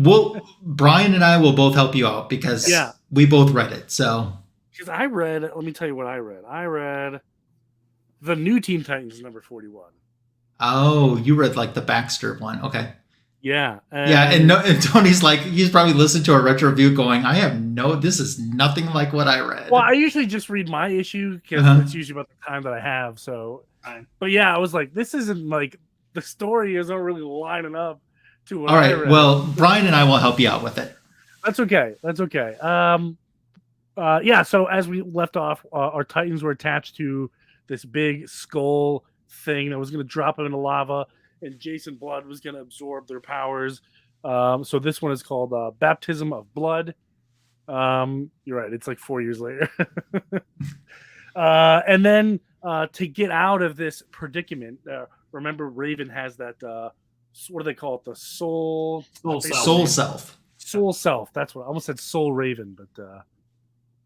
Brian and I will both help you out because we both read it. So because let me tell you what I read. I read The New Teen Titans number 41. Oh, you read like the Baxter one. Okay. Yeah. And Tony's like, he's probably listened to a retro review going, this is nothing like what I read. Well, I usually just read my issue because it's usually about the time that I have. So, but yeah, I was like, this isn't like, the story isn't really lining up to what I read. All right. Well, Brian and I will help you out with it. That's okay. So as we left off, our Titans were attached to this big skull thing that was going to drop them into lava, and Jason Blood was going to absorb their powers. So this one is called Baptism of Blood. You're right. It's like 4 years later. And then to get out of this predicament, remember Raven has that what do they call it? The soul Self. Soul Self. That's what I almost said. Soul Raven, but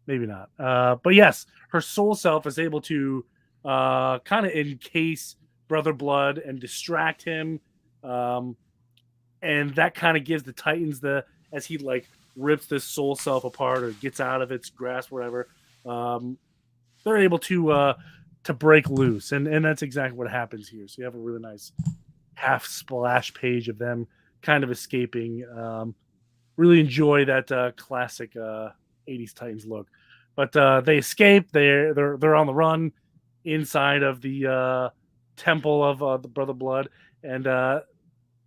maybe not. But yes, her Soul Self is able to kind of encase Brother Blood and distract him, and that kind of gives the Titans as he like rips this Soul Self apart or gets out of its grasp, whatever. They're able to break loose, and that's exactly what happens here. So you have a really nice half splash page of them kind of escaping. Really enjoy that classic 80s Titans look, but they escape. They're on the run inside of the temple of the Brother Blood, and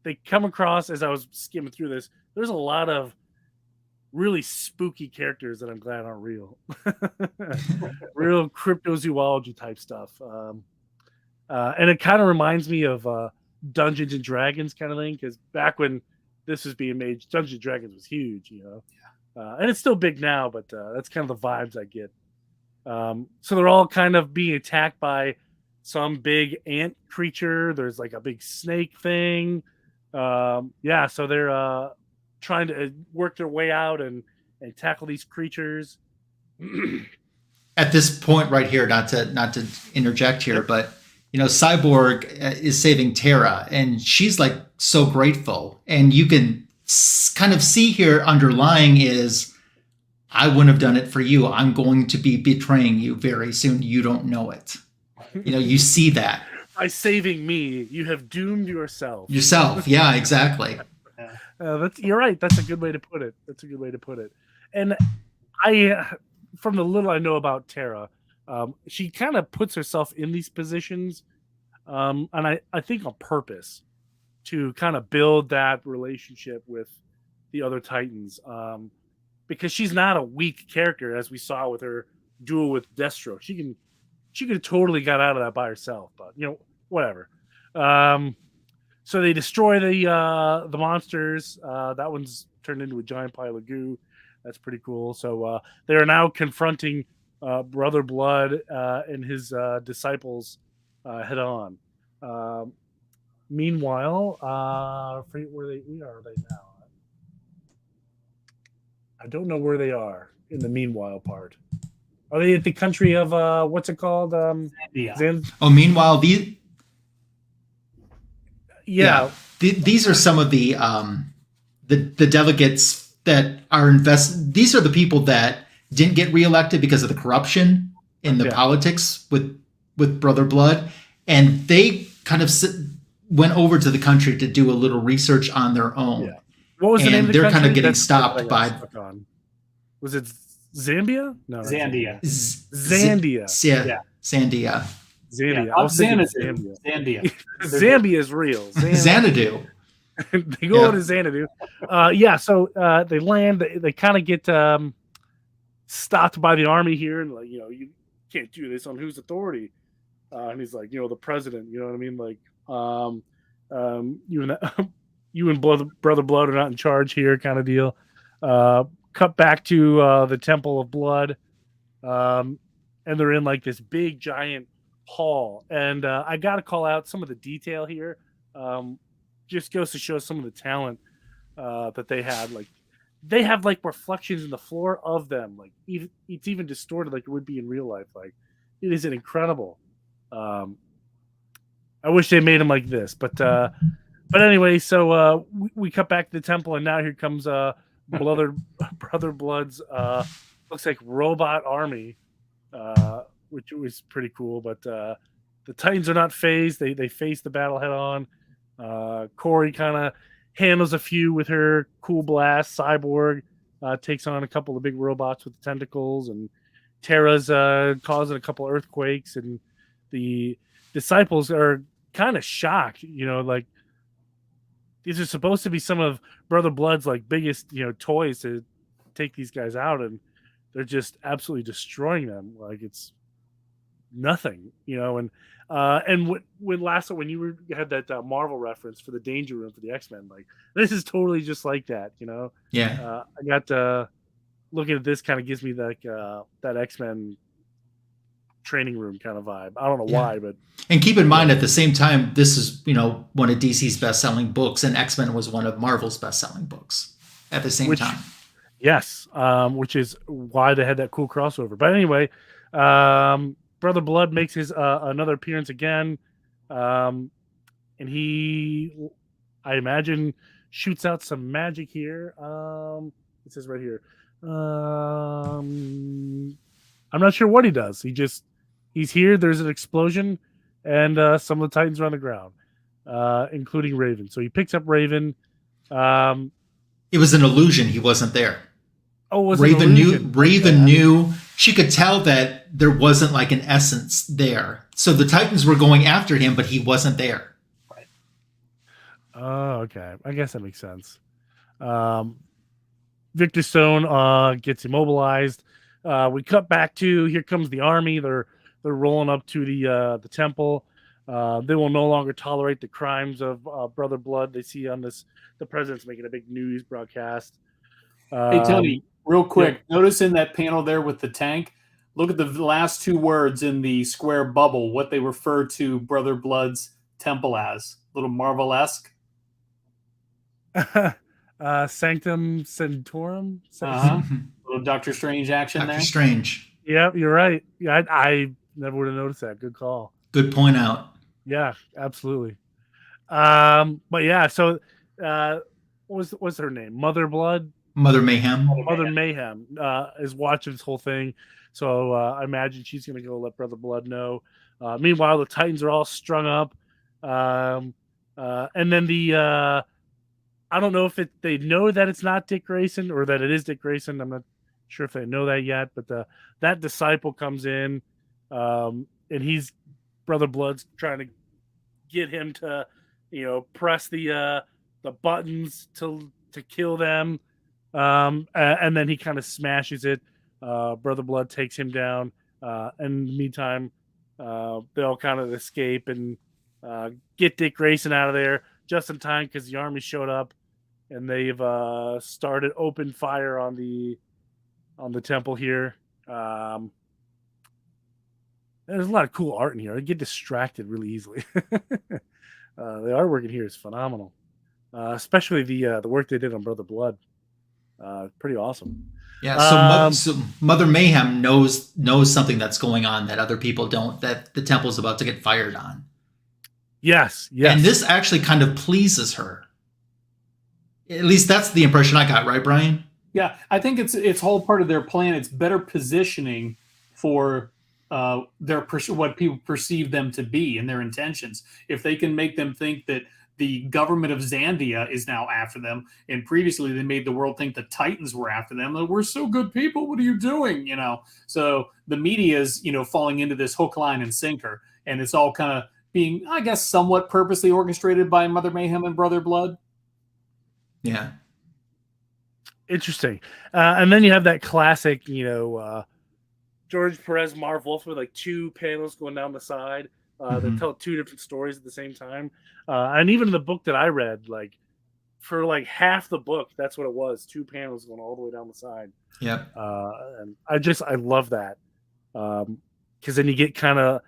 they come across, as I was skimming through this, there's a lot of really spooky characters that I'm glad aren't real. Real cryptozoology type stuff. And it kind of reminds me of Dungeons and Dragons kind of thing, because back when this was being made, Dungeons and Dragons was huge, you know. And it's still big now, but that's kind of the vibes I get. So they're all kind of being attacked by some big ant creature. There's like a big snake thing. So they're trying to work their way out and tackle these creatures. At this point right here, not to interject here, but you know, Cyborg is saving Terra, and she's like so grateful. And you can kind of see here underlying is, I wouldn't have done it for you. I'm going to be betraying you very soon. You don't know it. You know, you see that. By saving me, you have doomed yourself. Yeah, exactly. You're right. That's a good way to put it. And from the little I know about Terra, she kind of puts herself in these positions, and I think on purpose, to kind of build that relationship with the other Titans, because she's not a weak character, as we saw with her duel with Deathstroke. She could have totally got out of that by herself, but you know, whatever. So they destroy the monsters. That one's turned into a giant pile of goo. That's pretty cool. So they are now confronting Brother Blood and his disciples head on. Meanwhile, I forget where are they now? I don't know where they are in the meanwhile part. Are they at the country of what's it called? Meanwhile, these are some of the delegates that are these are the people that didn't get reelected because of the corruption in the politics with Brother Blood, and they kind of went over to the country to do a little research on their own. Yeah. What was the name of the they're country? kind of getting stopped by. Was it Zambia? No, Zandia. Zandia. Sandia. Xanadu. Zandia. Zambia is real. Xanadu. They go to Xanadu. So they land. They kind of get stopped by the army here, and like, you know, you can't do this on whose authority. And he's like, you know, the president. You know what I mean? Like, you and Brother Blood are not in charge here, kind of deal. Cut back to the Temple of Blood, and they're in like this big giant hall. And I got to call out some of the detail here. Just goes to show some of the talent that they had. Like, they have like reflections in the floor of them. Like, it's even distorted like it would be in real life. Like, it is incredible. I wish they made them like this, but anyway, so we cut back to the temple, and now here comes Brother Blood's looks like robot army, which was pretty cool. But the Titans are not phased; they face the battle head on. Corey kind of handles a few with her cool blast. Cyborg takes on a couple of big robots with tentacles, and Terra's causing a couple of earthquakes, and the disciples are kind of shocked. You know, like, these are supposed to be some of Brother Blood's like biggest, you know, toys to take these guys out, and they're just absolutely destroying them. Like, it's nothing, you know. And when you had that Marvel reference for the Danger Room for the X-Men, like, this is totally just like that, you know. Yeah. I got looking at this kind of gives me like that X-Men training room kind of vibe. I don't know Yeah. why, but And keep in mind, at the same time, this is, one of DC's best-selling books, and X-Men was one of Marvel's best-selling books at the same time. Yes, which is why they had that cool crossover. But anyway, Brother Blood makes his another appearance again, and he, I imagine, shoots out some magic here. It says right here. I'm not sure what he does. He's here. There's an explosion, and some of the Titans are on the ground, including Raven. So he picks up Raven. It was an illusion. He wasn't there. Oh, was Raven it an illusion? Raven knew. She could tell that there wasn't like an essence there. So the Titans were going after him, but he wasn't there. Right. Oh, okay. I guess that makes sense. Victor Stone gets immobilized. We cut back to, here comes the army. They're rolling up to the temple. They will no longer tolerate the crimes of Brother Blood. They see on this, the president's making a big news broadcast. Hey, Tony, real quick, notice in that panel there with the tank, look at the last two words in the square bubble, what they refer to Brother Blood's temple as. A little Marvel-esque. Sanctum Sanctorum. Little Doctor Strange action there. Doctor Strange. Yep, you're right. Yeah, I never would have noticed that. Good call. Good point out. Yeah, absolutely. But yeah, so what's her name? Mother Blood? Mother Mayhem. Mother Mayhem is watching this whole thing. So I imagine she's going to go let Brother Blood know. Meanwhile, the Titans are all strung up. And then I don't know if they know that it's not Dick Grayson or that it is Dick Grayson. I'm not sure if they know that yet. But that disciple comes in, and Brother Blood's trying to get him to, press the buttons to kill them. And then he kind of smashes it. Brother Blood takes him down. And in the meantime, they all kind of escape and get Dick Grayson out of there just in time because the army showed up and they've started open fire on the temple here. There's a lot of cool art in here. I get distracted really easily. The artwork in here is phenomenal, especially the work they did on Brother Blood. Pretty awesome. Yeah. So Mother Mayhem knows something that's going on that other people don't. That the temple's about to get fired on. Yes. And this actually kind of pleases her. At least that's the impression I got, right, Brian? Yeah, I think it's whole part of their plan. It's better positioning for what people perceive them to be and their intentions. If they can make them think that the government of Zandia is now after them, and previously they made the world think the Titans were after them. Like, we're so good people. What are you doing? So the media is, falling into this hook, line, and sinker, and it's all kind of being, I guess, somewhat purposely orchestrated by Mother Mayhem and Brother Blood. Yeah. Interesting. And then you have that classic, George Perez, Marv Wolfman, like two panels going down the side. That tell two different stories at the same time. And even in the book that I read, like for like half the book, that's what it was. Two panels going all the way down the side. Yep. And I love that. Because then you get kind of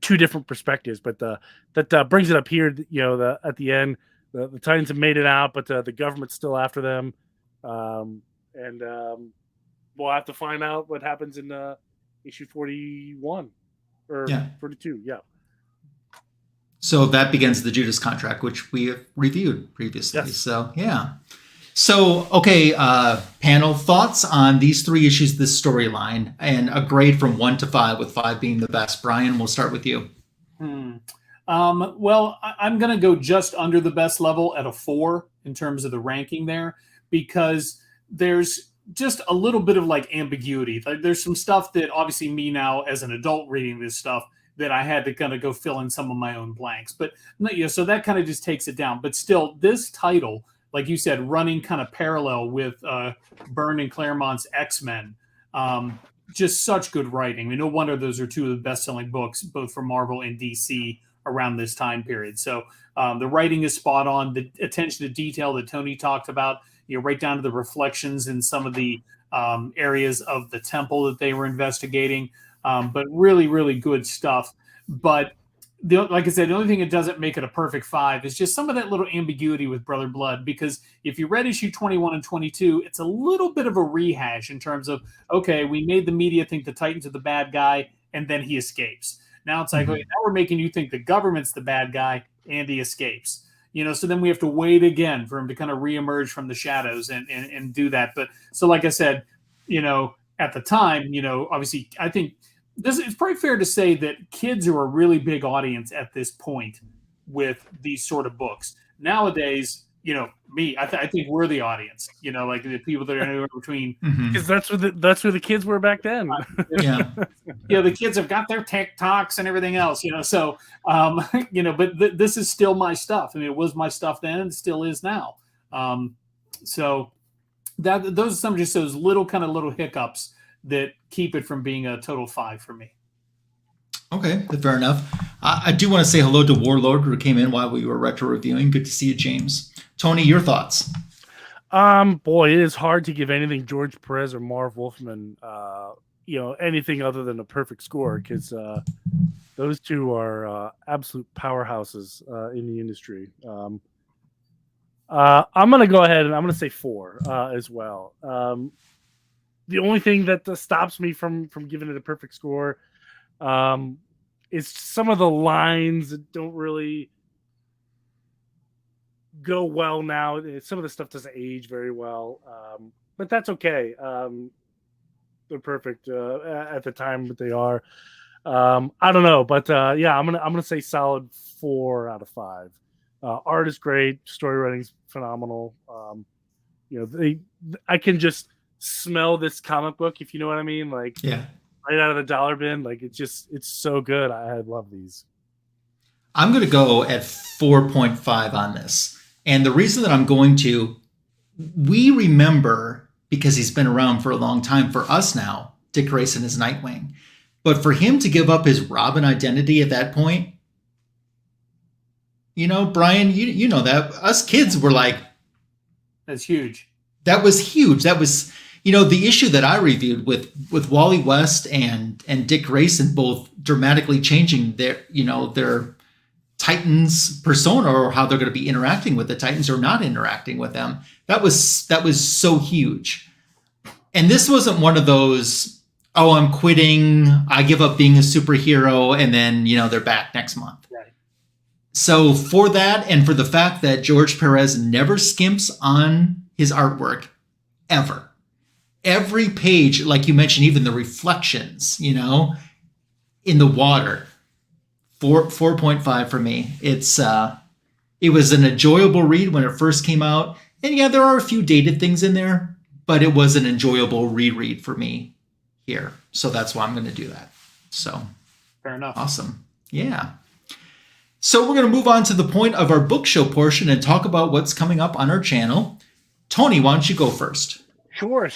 two different perspectives, but that brings it up here, at the end, the Titans have made it out, but the government's still after them. And we'll have to find out what happens in issue 41 or 42. Yeah. So that begins the Judas Contract, which we have reviewed previously. Yes. So, yeah. So, okay, panel thoughts on these three issues, this storyline, and a grade from 1 to 5, with 5 being the best. Brian, we'll start with you. Well, I'm going to go just under the best level at a 4 in terms of the ranking there, because there's just a little bit of like ambiguity. Like, there's some stuff that obviously me now as an adult reading this stuff that I had to kind of go fill in some of my own blanks. But so that kind of just takes it down. But still, this title, like you said, running kind of parallel with Byrne and Claremont's X-Men, just such good writing. I mean, no wonder those are two of the best-selling books, both for Marvel and DC around this time period. So the writing is spot on. The attention to detail that Tony talked about, right down to the reflections in some of the areas of the temple that they were investigating. But really, really good stuff. But like I said, the only thing that doesn't make it a perfect 5 is just some of that little ambiguity with Brother Blood. Because if you read issue 21 and 22, it's a little bit of a rehash in terms of, okay, we made the media think the Titans are the bad guy, and then he escapes. Now it's like, okay, now we're making you think the government's the bad guy, and he escapes. So then we have to wait again for him to kind of reemerge from the shadows and do that. But so, like I said, at the time, obviously, I think it's probably fair to say that kids are a really big audience at this point with these sort of books. Nowadays, me, I think we're the audience. Like the people that are anywhere between. Because that's where the kids were back then. Yeah. The kids have got their TikToks and everything else. So, but this is still my stuff. I mean, it was my stuff then, and still is now. So those are some of just those little hiccups that keep it from being a total 5 for me. Okay, fair enough. I do want to say hello to Warlord, who came in while we were retro reviewing. Good to see you, James. Tony, your thoughts? Boy, it is hard to give anything George Perez or Marv Wolfman, anything other than a perfect score, because those two are absolute powerhouses in the industry. I'm going to go ahead and I'm going to say 4 as well. The only thing that stops me from giving it a perfect score is some of the lines that don't really go well now. Some of the stuff doesn't age very well, but that's okay. They're perfect at the time that they are. I don't know, but I'm gonna say solid 4 out of 5. Art is great, story writing's phenomenal. I can just smell this comic book, if you know what I mean. Like, right out of the dollar bin. Like, it's so good. I love these. I'm going to go at 4.5 on this. And the reason that I'm going to, we remember, because he's been around for a long time, for us now, Dick Grayson is Nightwing. But for him to give up his Robin identity at that point, Brian, you know that. Us kids were like... That's huge. That was huge. That was... the issue that I reviewed with Wally West and Dick Grayson both dramatically changing their Titans persona, or how they're going to be interacting with the Titans or not interacting with them. That was so huge. And this wasn't one of those, oh, I'm quitting, I give up being a superhero, and then, they're back next month. Right. So for that, and for the fact that George Perez never skimps on his artwork, ever. Every page, like you mentioned, even the reflections, in the water, 4.5 for me. It was an enjoyable read when it first came out. And yeah, there are a few dated things in there, but it was an enjoyable reread for me here. So that's why I'm going to do that. So fair enough. Awesome. Yeah. So we're going to move on to the point of our book show portion and talk about what's coming up on our channel. Tony, why don't you go first? Sure.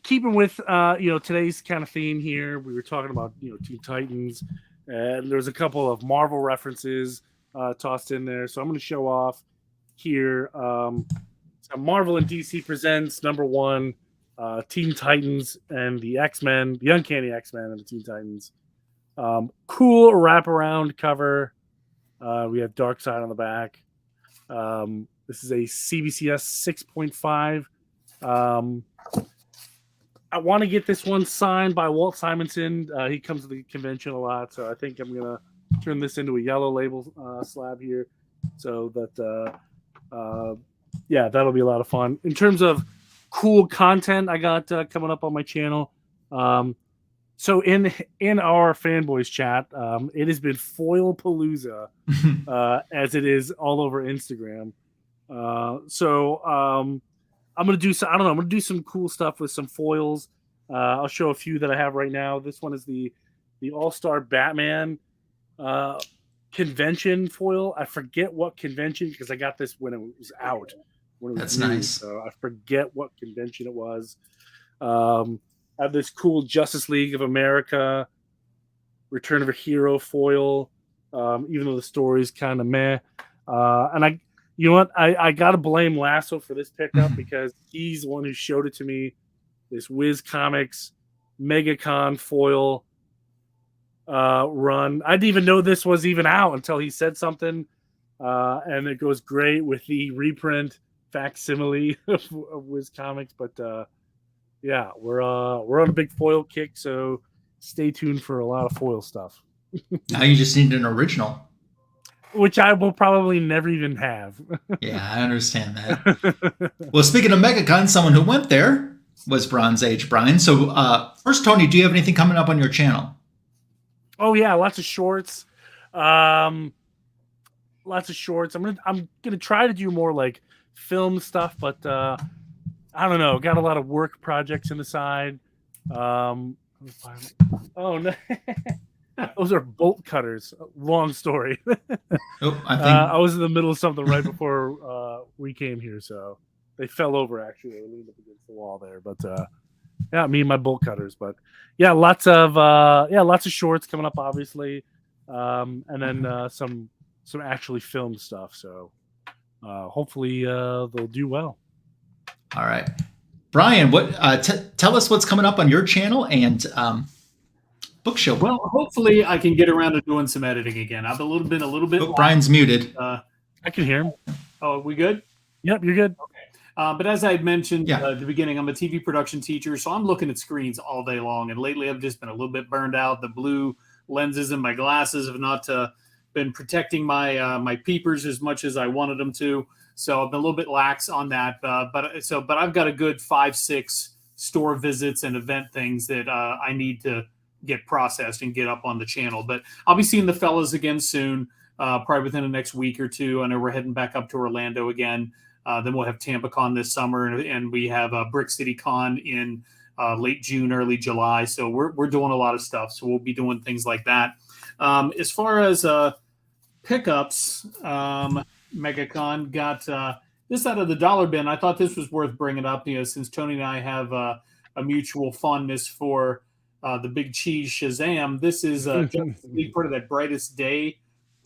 Keeping with today's kind of theme here, we were talking about Teen Titans, and there's a couple of Marvel references tossed in there. So I'm going to show off here. So Marvel and DC presents #1, Teen Titans and the X-Men, the Uncanny X-Men and the Teen Titans. Cool wraparound cover. We have Darkseid on the back. This is a CBCS 6.5. I want to get this one signed by Walt Simonson. He comes to the convention a lot, so I think I'm gonna turn this into a yellow label slab here, so that that'll be a lot of fun. In terms of cool content I got coming up on my channel, so in our Fanboys chat, it has been foil palooza as it is all over Instagram. I'm gonna do I'm gonna do some cool stuff with some foils. I'll show a few that I have right now. This one is the All-Star Batman convention foil. I forget what convention, because I got this when it was out. That's nice. So I forget what convention it was. I have this cool Justice League of America Return of a Hero foil, even though the story's kind of meh. And you know what? I got to blame Lasso for this pickup because he's the one who showed it to me. This Wiz Comics MegaCon foil run. I didn't even know this was even out until he said something, and it goes great with the reprint facsimile of Wiz Comics. But yeah, we're on a big foil kick, so stay tuned for a lot of foil stuff. Now you just need an original, which I will probably never even have. Yeah, I understand that. Well, speaking of MegaCon, someone who went there was Bronze Age Bryon. So first, Tony, do you have anything coming up on your channel? Oh yeah, lots of shorts. Lots of shorts. I'm gonna try to do more like film stuff, but I don't know. Got a lot of work projects on the side. Oh no. Those are bolt cutters. Long story. I was in the middle of something right before we came here, so they fell over. Actually, they leaned up against the wall there. But yeah, me and my bolt cutters. But yeah, lots of shorts coming up, obviously, and then some actually filmed stuff. So hopefully they'll do well. All right, Brian. What? Tell us what's coming up on your channel and. Book show. Well, hopefully I can get around to doing some editing again. I've been a little bit. Oh, Brian's muted. I can hear him. Oh, are we good? Yep, you're good. Okay. But as I had mentioned at the beginning, I'm a TV production teacher, so I'm looking at screens all day long. And lately, I've just been a little bit burned out. The blue lenses in my glasses have not been protecting my peepers as much as I wanted them to. So I've been a little bit lax on that. But I've got a good 5-6 store visits and event things that I need to get processed and get up on the channel. But I'll be seeing the fellas again soon, probably within the next week or two. I know we're heading back up to Orlando again. Then we'll have TampaCon this summer, and we have Brick City Con in late June, early July. So we're doing a lot of stuff. So we'll be doing things like that. As far as pickups, MegaCon got this out of the dollar bin. I thought this was worth bringing up, since Tony and I have a mutual fondness for the Big Cheese Shazam. This is just part of that Brightest Day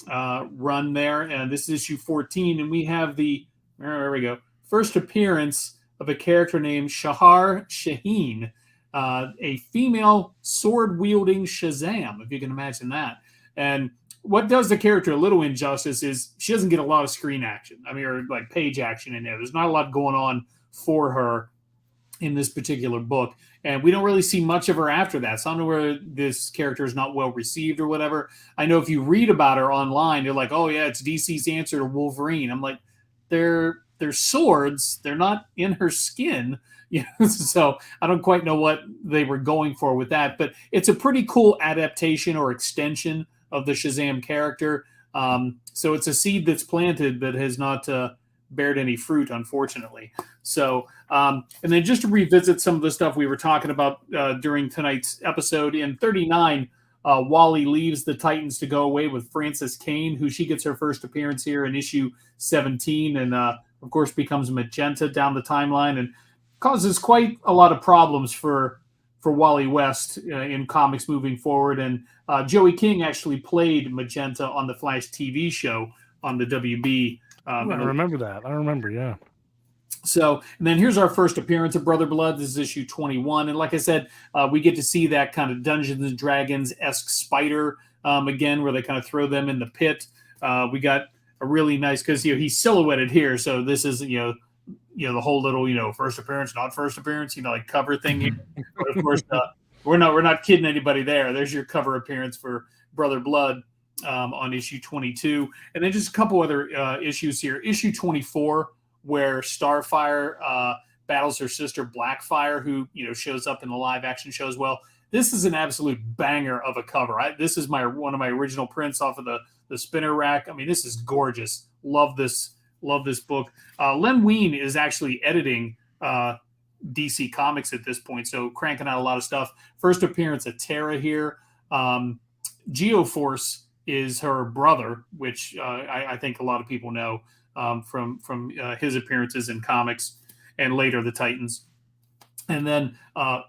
run there, and this is issue 14, and we have there we go, first appearance of a character named Shahar Shaheen, a female sword-wielding Shazam, if you can imagine that. And what does the character a little injustice is she doesn't get a lot of screen action. I mean, or like page action in there. There's not a lot going on for her in this particular book. And we don't really see much of her after that. So I don't know where this character is not well received or whatever. I know if you read about her online, they're like, oh, yeah, it's DC's answer to Wolverine. I'm like, they're swords. They're not in her skin. So I don't quite know what they were going for with that. But it's a pretty cool adaptation or extension of the Shazam character. So it's a seed that's planted that has not bared any fruit, unfortunately. So, and then just to revisit some of the stuff we were talking about during tonight's episode, in 39, Wally leaves the Titans to go away with Frances Kane, who she gets her first appearance here in issue 17, and of course becomes Magenta down the timeline and causes quite a lot of problems for Wally West in comics moving forward. And Joey King actually played Magenta on the Flash TV show on the WB. I remember that. I remember, yeah. So, and then here's our first appearance of Brother Blood. This is issue 21. And like I said, we get to see that kind of Dungeons and Dragons-esque spider again, where they kind of throw them in the pit. We got a really nice, because he's silhouetted here. So this is, the whole little, first appearance, not first appearance, like cover thing here. But of course, we're not kidding anybody there. There's your cover appearance for Brother Blood on issue 22. And then just a couple other issues here. Issue 24, where Starfire battles her sister Blackfire, who shows up in the live action show as well. This is an absolute banger of a cover. This is one of my original prints off of the spinner rack. I mean, this is gorgeous. Love this book. Len Wein is actually editing DC Comics at this point, so cranking out a lot of stuff. First appearance of Terra here. Geoforce is her brother, which I think a lot of people know from his appearances in comics and later the Titans. And then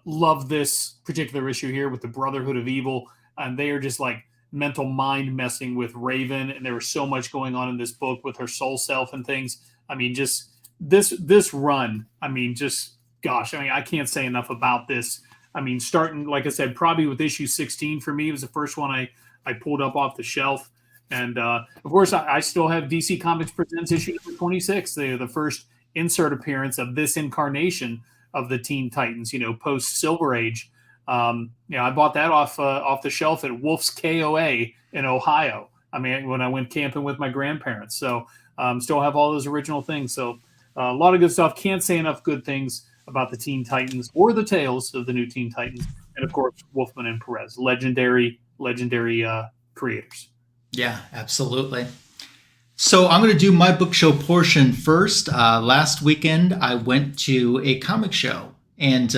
love this particular issue here with the Brotherhood of Evil. And they are just like mental mind messing with Raven. And there was so much going on in this book with her soul self and things. I mean, just this run. I mean, just, gosh, I can't say enough about this. I mean, starting, like I said, probably with issue 16 for me, it was the first one I pulled up off the shelf. And of course, I still have DC Comics Presents issue number 26. They are the first insert appearance of this incarnation of the Teen Titans, post Silver Age. I bought that off the shelf at Wolf's KOA in Ohio. I mean, when I went camping with my grandparents. So still have all those original things. So a lot of good stuff. Can't say enough good things about the Teen Titans or the tales of the new Teen Titans. And of course, Wolfman and Perez, legendary creators. Yeah, absolutely. So I'm going to do my book show portion first. Last weekend, I went to a comic show, and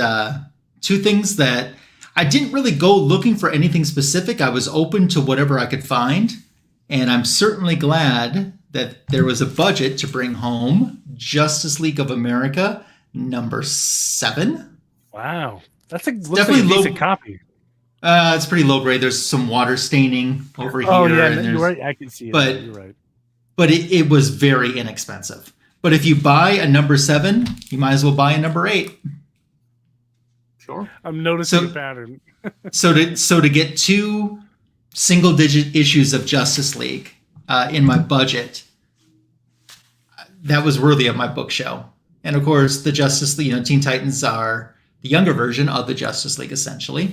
two things that I didn't really go looking for anything specific. I was open to whatever I could find, and I'm certainly glad that there was a budget to bring home Justice League of America number 7. Wow, that's looks definitely like a decent copy. It's pretty low grade. There's some water staining over here. Oh yeah, and you're right. I can see it. But you're right. But it was very inexpensive. But if you buy a number 7, you might as well buy a number 8. Sure. I'm noticing a pattern. so to get 2 single-digit issues of Justice League in my budget, that was worthy of my book show. And of course, the Justice League, Teen Titans are the younger version of the Justice League, essentially.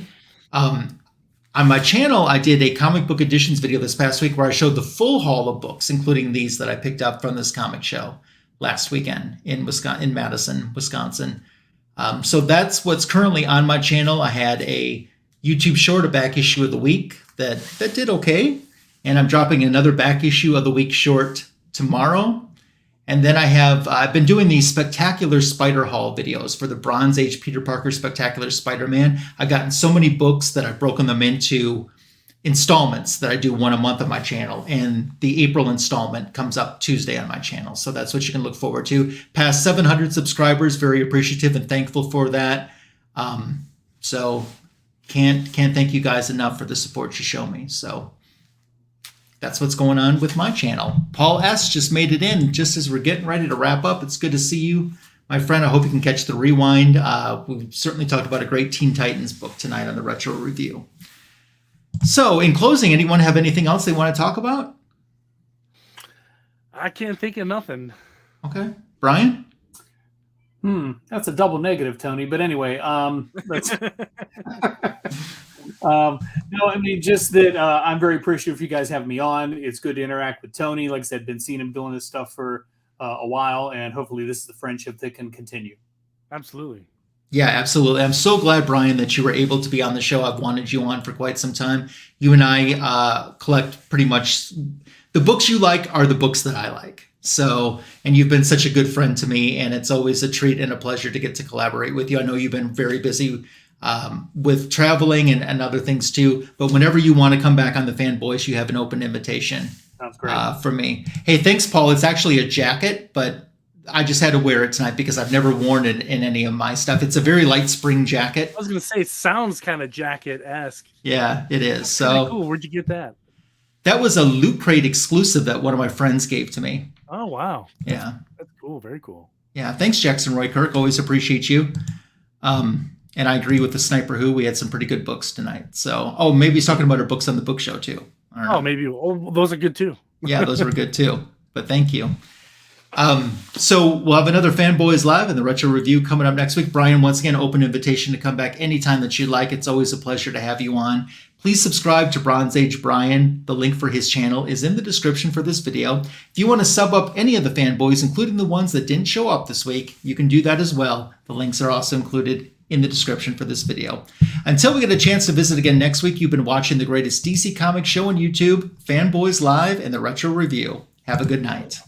On my channel, I did a comic book editions video this past week where I showed the full haul of books, including these that I picked up from this comic show last weekend in Madison, Wisconsin. So that's what's currently on my channel. I had a YouTube short, a back issue of the week that did okay. And I'm dropping another back issue of the week short tomorrow. And then I've been doing these spectacular Spider Haul videos for the Bronze Age Peter Parker Spectacular Spider-Man. I've gotten so many books that I've broken them into installments that I do one a month on my channel. And the April installment comes up Tuesday on my channel. So that's what you can look forward to. Past 700 subscribers, very appreciative and thankful for that. So can't thank you guys enough for the support you show me. So that's what's going on with my channel. Paul S. just made it in just as we're getting ready to wrap up. It's good to see you, my friend. I hope you can catch the rewind. We certainly talked about a great Teen Titans book tonight on the Retro Review. So in closing, anyone have anything else they want to talk about? I can't think of nothing. Okay. Brian? That's a double negative, Tony. But anyway, let's... No, I mean, just that I'm very appreciative of you guys having me on. It's good to interact with Tony. Like I said, been seeing him doing this stuff for a while, and hopefully this is the friendship that can continue. Absolutely. Yeah, absolutely. I'm so glad, Brian, that you were able to be on the show. I've wanted you on for quite some time. You and I collect pretty much the books you like are the books that I like. So, and you've been such a good friend to me, and it's always a treat and a pleasure to get to collaborate with you. I know you've been very busy with traveling and other things too. But whenever you want to come back on the Fanboys, you have an open invitation. Sounds great. For me. Hey, thanks, Paul. It's actually a jacket, but I just had to wear it tonight because I've never worn it in any of my stuff. It's a very light spring jacket. I was going to say, it sounds kind of jacket-esque. Yeah, it is. So cool. Where'd you get that? That was a Loot Crate exclusive that one of my friends gave to me. Oh, wow. Yeah. That's cool. Very cool. Yeah. Thanks, Jackson Roy Kirk. Always appreciate you. And I agree with the Sniper Who. We had some pretty good books tonight. So, maybe he's talking about our books on the book show too. Maybe. Oh, those are good too. Yeah, those were good too. But thank you. So we'll have another Fanboys Live and the Retro Review coming up next week. Brian, once again, open invitation to come back anytime that you'd like. It's always a pleasure to have you on. Please subscribe to Bronze Age Bryon. The link for his channel is in the description for this video. If you want to sub up any of the fanboys, including the ones that didn't show up this week, you can do that as well. The links are also included in the description for this video. Until we get a chance to visit again next week, you've been watching the greatest DC Comics show on YouTube, Fanboys Live and the Retro Review. Have a good night.